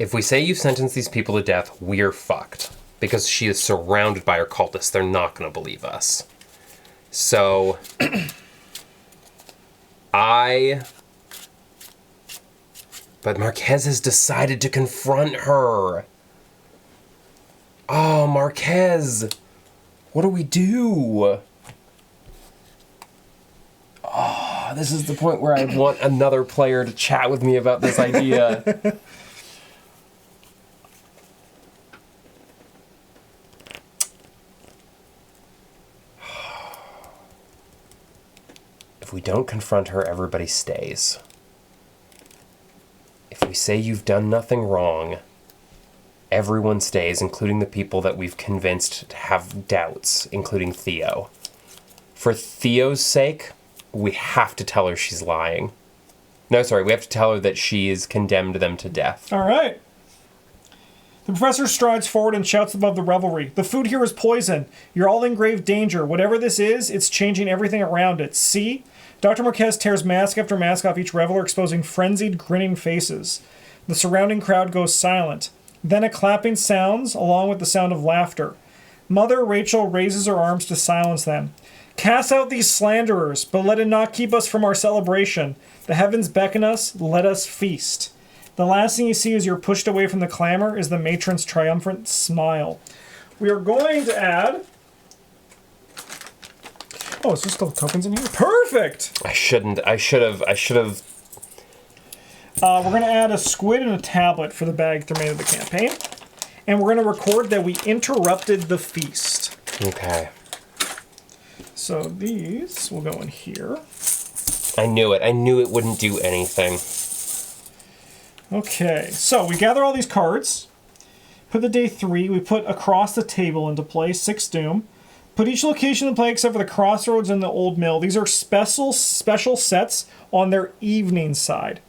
If we say you sentence these people to death, we're fucked. Because she is surrounded by her cultists. They're not going to believe us. So, But Marquez has decided to confront her. Oh, Marquez. What do we do? Oh, this is the point where I want another player to chat with me about this idea. If we don't confront her, everybody stays. If we say you've done nothing wrong, everyone stays, including the people that we've convinced to have doubts, including Theo. For Theo's sake, we have to tell her she's lying. No, sorry, we have to tell her that she's condemned them to death. All right. The professor strides forward and shouts above the revelry. The food here is poison. You're all in grave danger. Whatever this is, it's changing everything around it. See? Dr. Marquez tears mask after mask off each reveler, exposing frenzied, grinning faces. The surrounding crowd goes silent. Then a clapping sounds, along with the sound of laughter. Mother Rachel raises her arms to silence them. Cast out these slanderers, but let it not keep us from our celebration. The heavens beckon us, let us feast. The last thing you see as you're pushed away from the clamor is the matron's triumphant smile. We are going to add... Oh, is there still tokens in here? Perfect! I should have. We're going to add a squid and a tablet for the bag through of the campaign. And we're going to record that we interrupted the feast. Okay. So these will go in here. I knew it. I knew it wouldn't do anything. Okay, so we gather all these cards. Put the day 3. We put across the table into play 6 doom. Put each location in play except for the crossroads and the old mill. These are special sets on their evening side.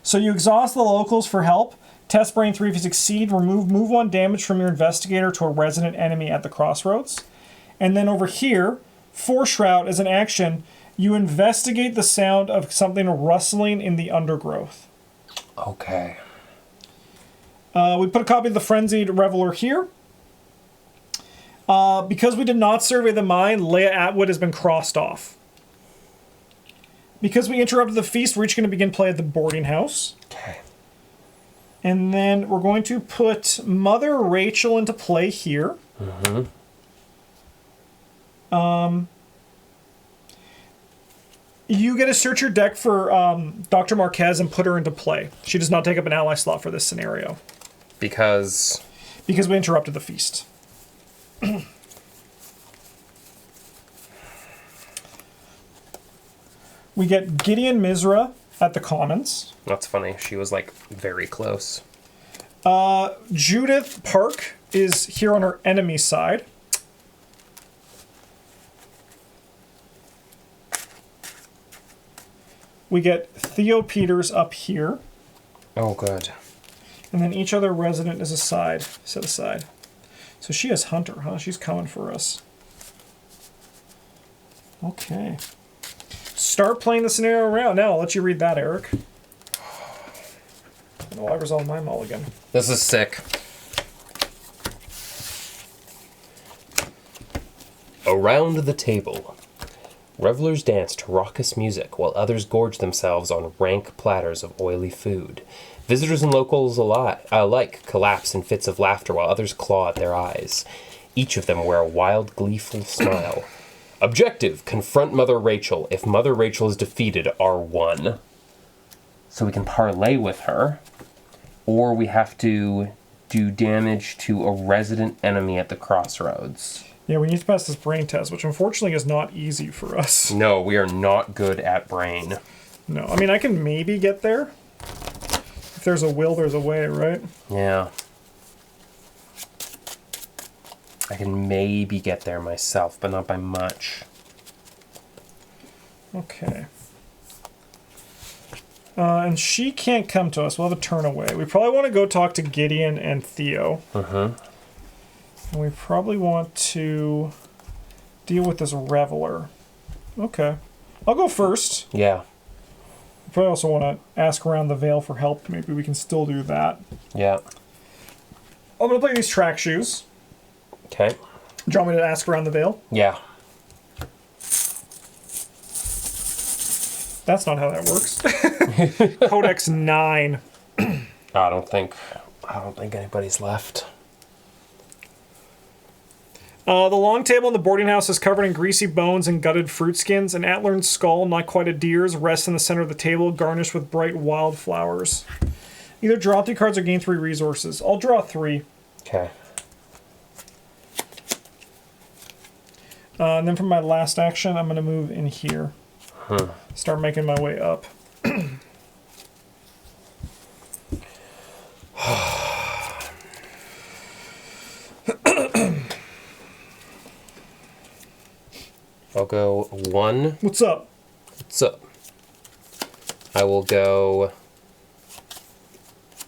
So you exhaust the locals for help. Test brain 3 if you succeed. Move 1 damage from your investigator to a resident enemy at the crossroads. And then over here, for Shroud, as an action, you investigate the sound of something rustling in the undergrowth. Okay. We put a copy of the Frenzied Reveler here. Because we did not survey the mine, Leia Atwood has been crossed off. Because we interrupted the feast, we're each going to begin play at the boarding house. Okay. And then we're going to put Mother Rachel into play here. Mm-hmm. You get to search your deck for Dr. Marquez and put her into play. She does not take up an ally slot for this scenario. Because we interrupted the feast. We get Gideon Mizra at the Commons. That's funny. She was, like, very close. Judith Park is here on her enemy side. We get Theo Peters up here. Oh, good. And then each other resident is set aside. So she has Hunter, huh? She's coming for us. Okay. Start playing the scenario around. Now, I'll let you read that, Eric. And I resolve my mulligan. This is sick. Around the table, revelers dance to raucous music while others gorge themselves on rank platters of oily food. Visitors and locals alike collapse in fits of laughter while others claw at their eyes. Each of them wear a wild, gleeful smile. Objective, confront Mother Rachel. If Mother Rachel is defeated, R1. So we can parlay with her, or we have to do damage to a resident enemy at the crossroads. Yeah, we need to pass this brain test, which unfortunately is not easy for us. No, we are not good at brain. No, I mean, I can maybe get there. If there's a will, there's a way, right? Yeah. I can maybe get there myself, but not by much. Okay. And she can't come to us. We'll have a turn away. We probably want to go talk to Gideon and Theo. Uh-huh. And we probably want to deal with this reveler. Okay. I'll go first. Yeah. Probably also want to ask around the Vale for help. Maybe we can still do that. Yeah. I'm going to play these track shoes. Okay. Do you want me to ask around the Vale? Yeah. That's not how that works. Codex 9. I don't think anybody's left. The long table in the boarding house is covered in greasy bones and gutted fruit skins. An antlered skull, not quite a deer's, rests in the center of the table, garnished with bright wildflowers. Either draw 3 cards or gain 3 resources. I'll draw 3. Okay. And then for my last action, I'm going to move in here. Start making my way up. I'll go 1. What's up? What's up? I will go...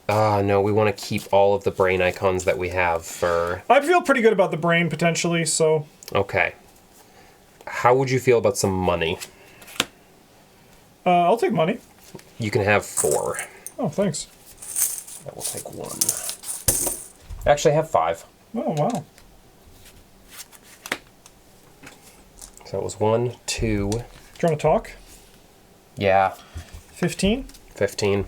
no, we want to keep all of the brain icons that we have for... I feel pretty good about the brain, potentially, so... Okay. How would you feel about some money? I'll take money. You can have 4. Oh, thanks. I will take 1. Actually, I have 5. Oh, wow. So it was 1, 2... Do you want to talk? Yeah. 15? 15.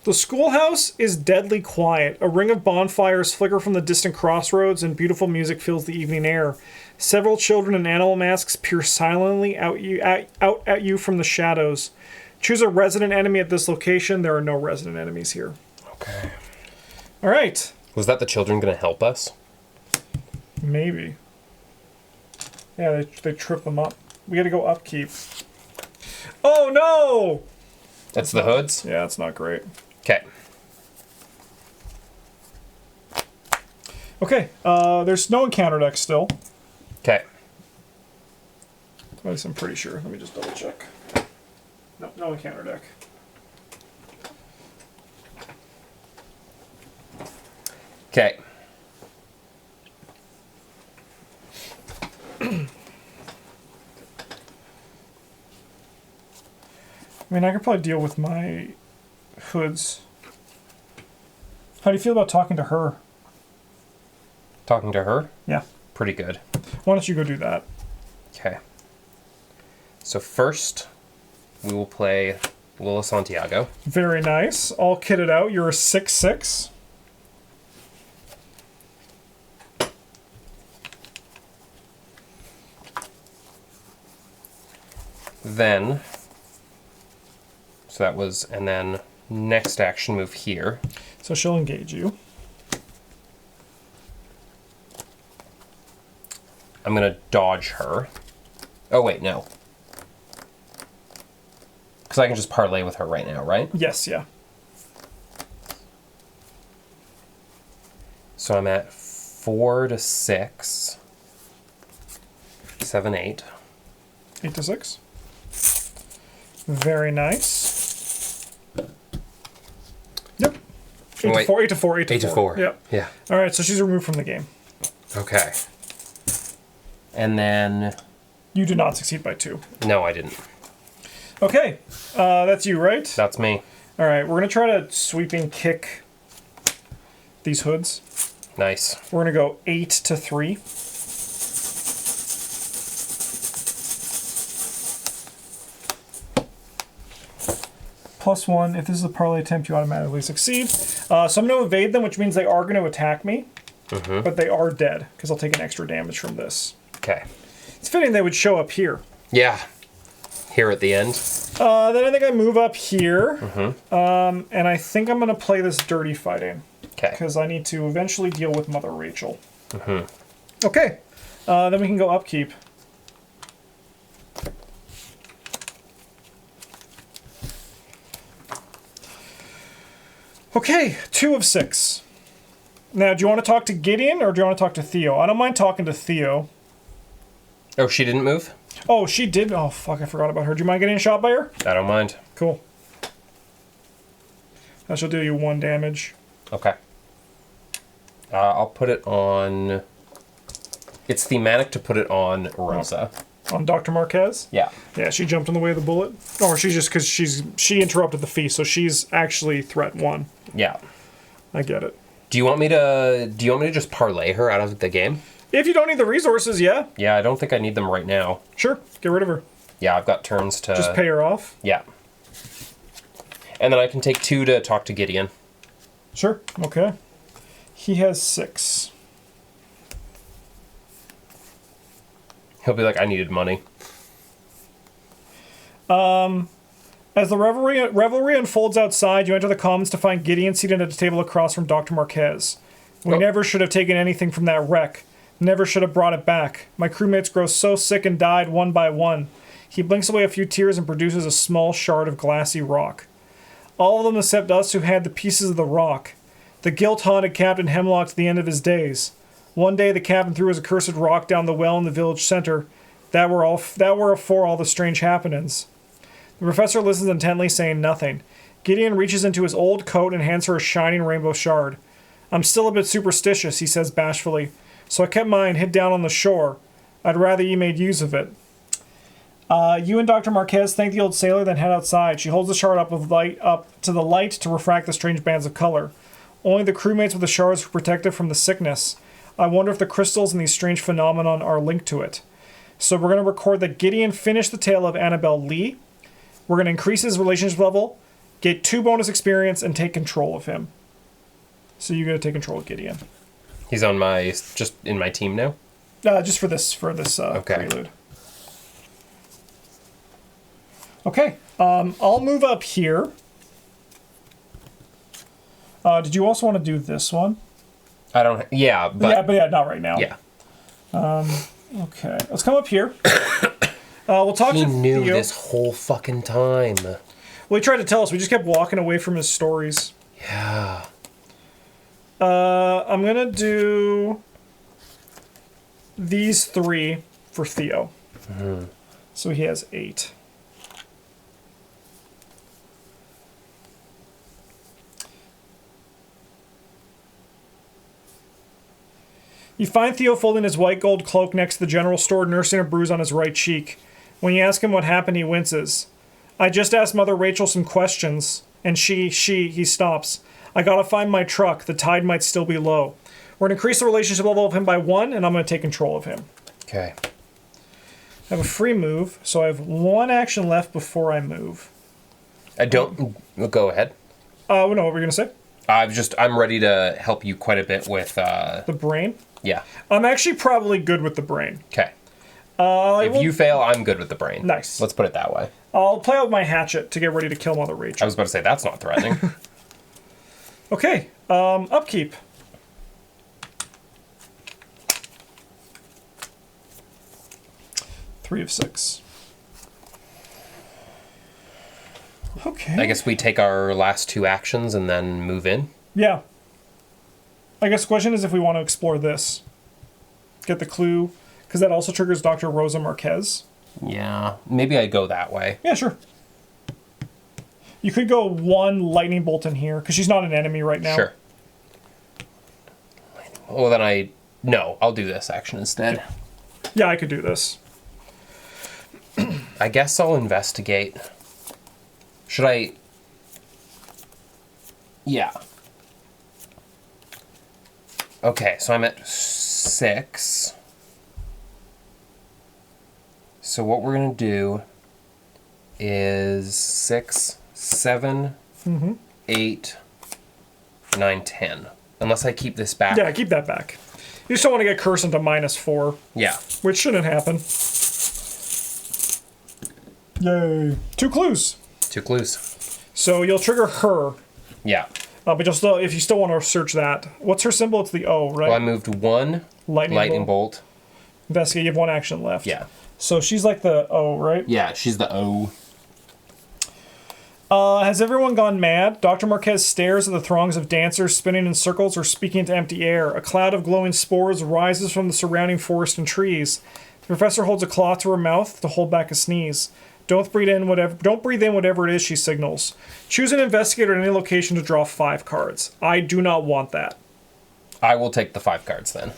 The schoolhouse is deadly quiet. A ring of bonfires flicker from the distant crossroads, and beautiful music fills the evening air. Several children in animal masks peer silently out at you from the shadows. Choose a resident enemy at this location. There are no resident enemies here. Okay. All right. Was that the children going to help us? Maybe. Yeah, they trip them up. We got to go upkeep. Oh, no! That's the hoods? Yeah, it's not great. Okay. Okay, there's no encounter deck still. Okay. At least I'm pretty sure. Let me just double check. No, no encounter deck. Okay. I mean, I could probably deal with my hoods. How do you feel about talking to her? Talking to her? Yeah. Pretty good. Why don't you go do that? Okay. So first, we will play Lila Santiago. Very nice. All kitted out. You're a 6/6. Then, so that was, and then next action move here. So she'll engage you. I'm going to dodge her. Oh, wait, no. Because I can just parlay with her right now, right? Yes, yeah. So I'm at 4 to 6. 7, 8. 8 to 6. Very nice. Yep. 8 to 4, 8 to 4, 8 to 4. 8 to 4. Yep. Yeah. All right, so she's removed from the game. Okay. And then... You did not succeed by 2. No, I didn't. Okay, that's you, right? That's me. All right, we're going to try to sweeping kick these hoods. Nice. We're going to go 8 to 3. +1. If this is a parlay attempt, you automatically succeed. So I'm going to evade them, which means they are going to attack me. But they are dead, because I'll take an extra damage from this. Okay. It's fitting they would show up here. Yeah. Here at the end. Then I think I move up here. And I think I'm going to play this dirty fighting. Okay. Because I need to eventually deal with Mother Rachel. Okay. Then we can go upkeep. Okay, 2 of 6. Now, do you want to talk to Gideon or do you want to talk to Theo? I don't mind talking to Theo. Oh, she didn't move? Oh, she did. Oh, fuck, I forgot about her. Do you mind getting shot by her? I don't mind. Cool. That shall do you 1 damage. Okay. I'll put it on It's thematic to put it on Rosa. On Dr. Marquez? Yeah. Yeah, she jumped in the way of the bullet. Or she's just because she interrupted the feast, so she's actually threat 1. Yeah. I get it. Do you want me to just parlay her out of the game? If you don't need the resources, yeah. Yeah, I don't think I need them right now. Sure, get rid of her. Yeah, I've got turns to... Just pay her off? Yeah. And then I can take 2 to talk to Gideon. Sure, okay. He has 6. He'll be like, I needed money. As the revelry unfolds outside, you enter the commons to find Gideon seated at a table across from Dr. Marquez. We never should have taken anything from that wreck. Never should have brought it back. My crewmates grow so sick and died one by one. He blinks away a few tears and produces a small shard of glassy rock. All of them except us who had the pieces of the rock. The guilt haunted Captain Hemlock to the end of his days. One day the captain threw his accursed rock down the well in the village center. That were afore all the strange happenings. The professor listens intently, saying nothing. Gideon reaches into his old coat and hands her a shining rainbow shard. I'm still a bit superstitious, he says bashfully, so I kept mine hid down on the shore. I'd rather ye made use of it. You and Dr. Marquez thank the old sailor, then head outside. She holds the shard up to the light to refract the strange bands of color. Only the crewmates with the shards were protected from the sickness. I wonder if the crystals and these strange phenomenon are linked to it. So we're going to record that Gideon finished the tale of Annabelle Lee. We're going to increase his relationship level, get 2 bonus experience, and take control of him. So you're going to take control of Gideon. He's just in my team now? Just for this prelude. Okay, I'll move up here. Did you also want to do this one? I don't... Yeah, but... Yeah, not right now. Yeah. Okay, let's come up here. We'll talk to Theo. He knew this whole fucking time. Well, he tried to tell us. We just kept walking away from his stories. Yeah. I'm going to do these 3 for Theo. Mm-hmm. So he has 8. You find Theo folding his white gold cloak next to the general store, nursing a bruise on his right cheek. When you ask him what happened, he winces. I just asked Mother Rachel some questions, and he stops. I gotta find my truck. The tide might still be low. We're gonna increase the relationship level of him by 1, and I'm gonna take control of him. Okay. I have a free move, so I have 1 action left before I move. I don't... Go ahead. No, what were you gonna say? I'm ready to help you quite a bit with... The brain? Yeah. I'm actually probably good with the brain. Okay. If you fail, I'm good with the brain. Nice. Let's put it that way. I'll play out my hatchet to get ready to kill Mother Rachel. I was about to say, that's not threatening. Okay. Upkeep. Three of 6. Okay. I guess we take our last 2 actions and then move in. Yeah. I guess the question is if we want to explore this. Get the clue. Because that also triggers Dr. Rosa Marquez. Yeah. Maybe I go that way. Yeah, sure. You could go 1 lightning bolt in here, because she's not an enemy right now. Sure. Well, then No, I'll do this action instead. Yeah, I could do this. I guess I'll investigate. Should I... Yeah. Okay, so I'm at 6. So what we're going to do is 6, 7, 8, 9, 10. Unless I keep this back. Yeah, keep that back. You just don't want to get cursed into -4. Yeah. Which shouldn't happen. Yay. 2 clues. 2 clues. So you'll trigger her. Yeah. But you'll still, if you still want to search that. What's her symbol? It's the O, right? Well, I moved 1 lightning bolt. Investigate. You have 1 action left. Yeah. So she's like the O, right? Yeah, she's the O. Has everyone gone mad? Dr. Marquez stares at the throngs of dancers spinning in circles or speaking into empty air. A cloud of glowing spores rises from the surrounding forest and trees. The professor holds a cloth to her mouth to hold back a sneeze. Don't breathe in whatever it is, she signals. Choose an investigator at any location to draw 5 cards. I do not want that. I will take the 5 cards then.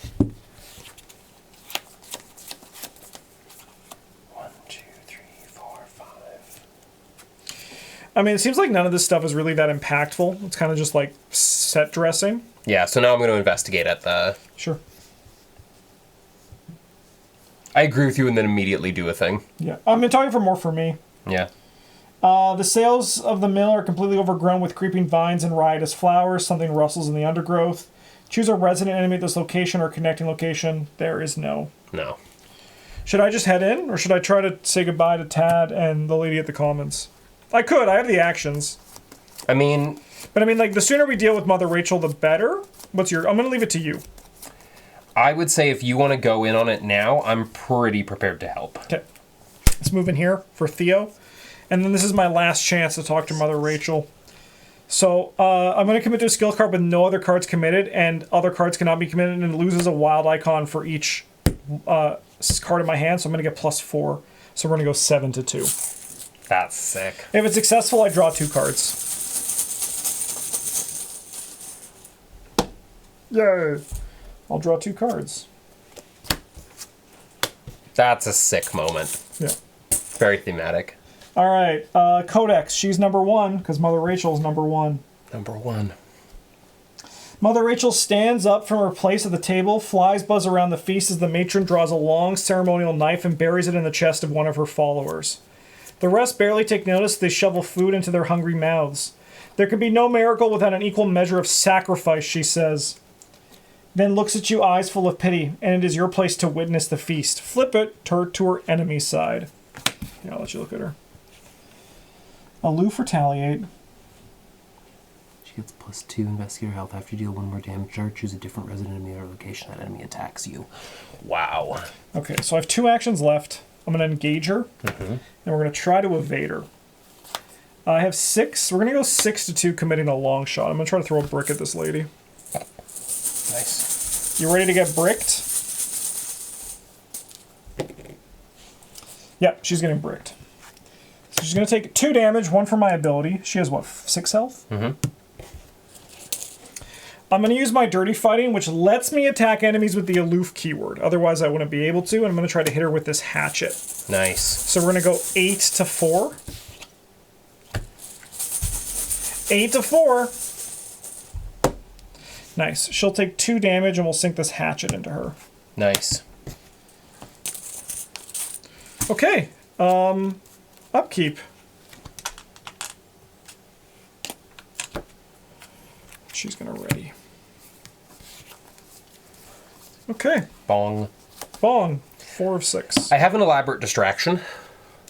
I mean, it seems like none of this stuff is really that impactful. It's kind of just like set dressing. Yeah, so now I'm going to investigate at the... Sure. I agree with you and then immediately do a thing. Yeah. I'm talking for more for me. Yeah. The sails of the mill are completely overgrown with creeping vines and riotous flowers. Something rustles in the undergrowth. Choose a resident enemy at this location or connecting location. There is no. No. Should I just head in, or should I try to say goodbye to Tad and the lady at the commons? I could. I have the actions. I mean... But I mean, like, the sooner we deal with Mother Rachel, the better. I'm going to leave it to you. I would say if you want to go in on it now, I'm pretty prepared to help. Okay. Let's move in here for Theo. And then this is my last chance to talk to Mother Rachel. So I'm going to commit to a skill card with no other cards committed, and other cards cannot be committed, and it loses a wild icon for each card in my hand, so I'm going to get +4. So we're going to go 7-2. That's sick. If it's successful, I draw 2 cards. Yay! I'll draw 2 cards. That's a sick moment. Yeah. Very thematic. All right, Codex. She's number 1 because Mother Rachel's number 1. Number 1. Mother Rachel stands up from her place at the table. Flies buzz around the feast as the matron draws a long ceremonial knife and buries it in the chest of one of her followers. The rest barely take notice. They shovel food into their hungry mouths. There can be no miracle without an equal measure of sacrifice, she says. Then looks at you, eyes full of pity, and it is your place to witness the feast. Flip it to her enemy's side. Yeah, I'll let you look at her. Aloof, retaliate. She gets +2 investigator health. After you deal 1 more damage to her, choose a different resident enemy or location that enemy attacks you. Wow. Okay, so I have 2 actions left. I'm going to engage her, and we're going to try to evade her. I have 6. We're going to go 6-2, committing a long shot. I'm going to try to throw a brick at this lady. Nice. You ready to get bricked? Yep, she's getting bricked. So she's going to take 2 damage, 1 for my ability. She has, what, 6 health? Mm-hmm. I'm going to use my Dirty Fighting, which lets me attack enemies with the aloof keyword. Otherwise, I wouldn't be able to, and I'm going to try to hit her with this hatchet. Nice. So we're going to go 8-4. 8-4. Nice. She'll take 2 damage, and we'll sink this hatchet into her. Nice. Okay. Upkeep. She's gonna ready. Okay. Bong. Bong. 4 of 6. I have an elaborate distraction.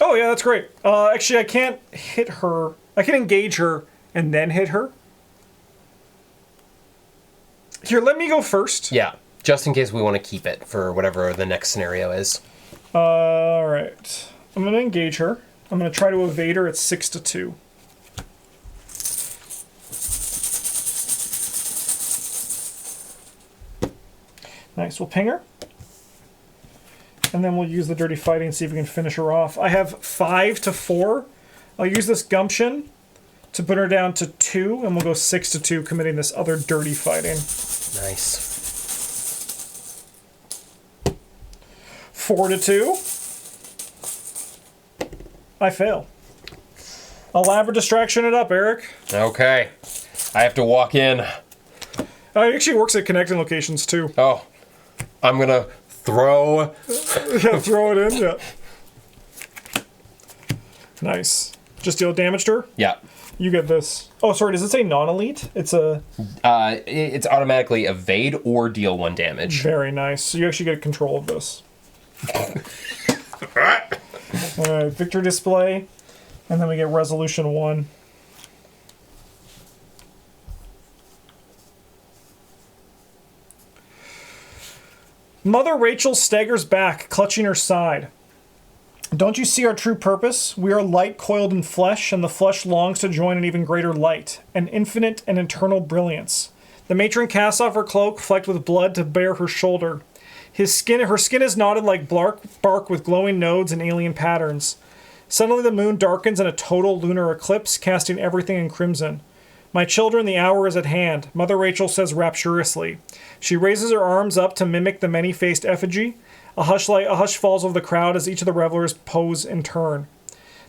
Oh yeah, that's great. Actually, I can't hit her. I can engage her and then hit her. Here, let me go first. Yeah, just in case we want to keep it for whatever the next scenario is. All right. I'm going to engage her. I'm going to try to evade her at 6-2. Nice. We'll ping her. And then we'll use the Dirty Fighting and see if we can finish her off. I have 5-4. I'll use this Gumption to put her down to 2, and we'll go 6-2, committing this other Dirty Fighting. Nice. 4-2. I fail. Elaborate distraction it up, Eric. Okay. I have to walk in. It actually works at connecting locations, too. Oh. I'm going to throw... Yeah, throw it in, yeah. Nice. Just deal damage to her? Yeah. You get this. Oh, sorry, does it say non-elite? It's a... It's automatically evade or deal 1 damage. Very nice. So you actually get control of this. Alright, victory display. And then we get resolution 1. Mother Rachel staggers back, clutching her side. Don't you see our true purpose? We are light coiled in flesh, and the flesh longs to join an even greater light, an infinite and eternal brilliance. The matron casts off her cloak, flecked with blood, to bare her shoulder. Her skin is knotted like bark with glowing nodes and alien patterns. Suddenly the moon darkens in a total lunar eclipse, casting everything in crimson. My children, the hour is at hand, Mother Rachel says rapturously. She raises her arms up to mimic the many-faced effigy. A hush falls over the crowd as each of the revelers pose in turn.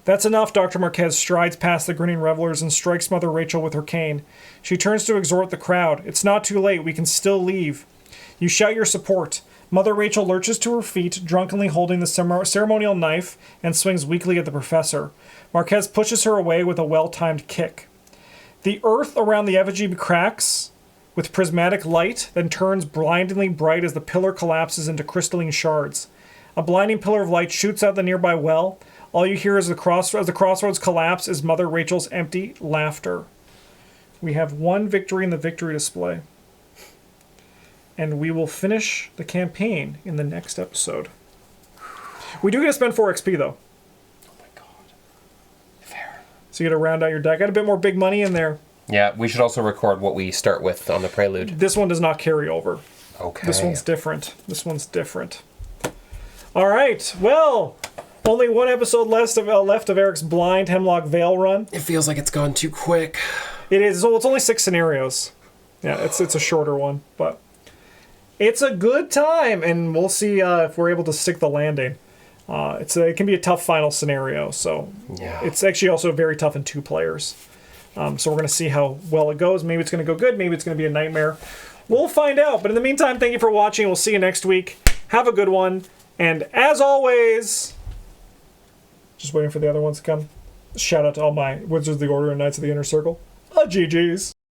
That's enough, Dr. Marquez strides past the grinning revelers and strikes Mother Rachel with her cane. She turns to exhort the crowd. It's not too late. We can still leave. You shout your support. Mother Rachel lurches to her feet, drunkenly holding the ceremonial knife, and swings weakly at the professor. Marquez pushes her away with a well-timed kick. The earth around the effigy cracks with prismatic light, then turns blindingly bright as the pillar collapses into crystalline shards. A blinding pillar of light shoots out the nearby well. All you hear as the crossroads collapse is Mother Rachel's empty laughter. We have one victory in the victory display. And we will finish the campaign in the next episode. We do get to spend 4 XP, though. Oh my god. Fair. So you get to round out your deck. Got a bit more big money in there. Yeah, we should also record what we start with on the Prelude. This one does not carry over. Okay. This one's different. All right. Well, only one episode left of Eric's Blind Hemlock Vale run. It feels like it's gone too quick. It is. Well, it's only 6 scenarios. Yeah, it's a shorter one, but it's a good time, and we'll see if we're able to stick the landing. It can be a tough final scenario, so yeah. It's actually also very tough in 2 players. So we're going to see how well it goes. Maybe it's going to go good. Maybe it's going to be a nightmare. We'll find out. But in the meantime, thank you for watching. We'll see you next week. Have a good one. And as always, just waiting for the other ones to come. Shout out to all my Wizards of the Order and Knights of the Inner Circle. GG's.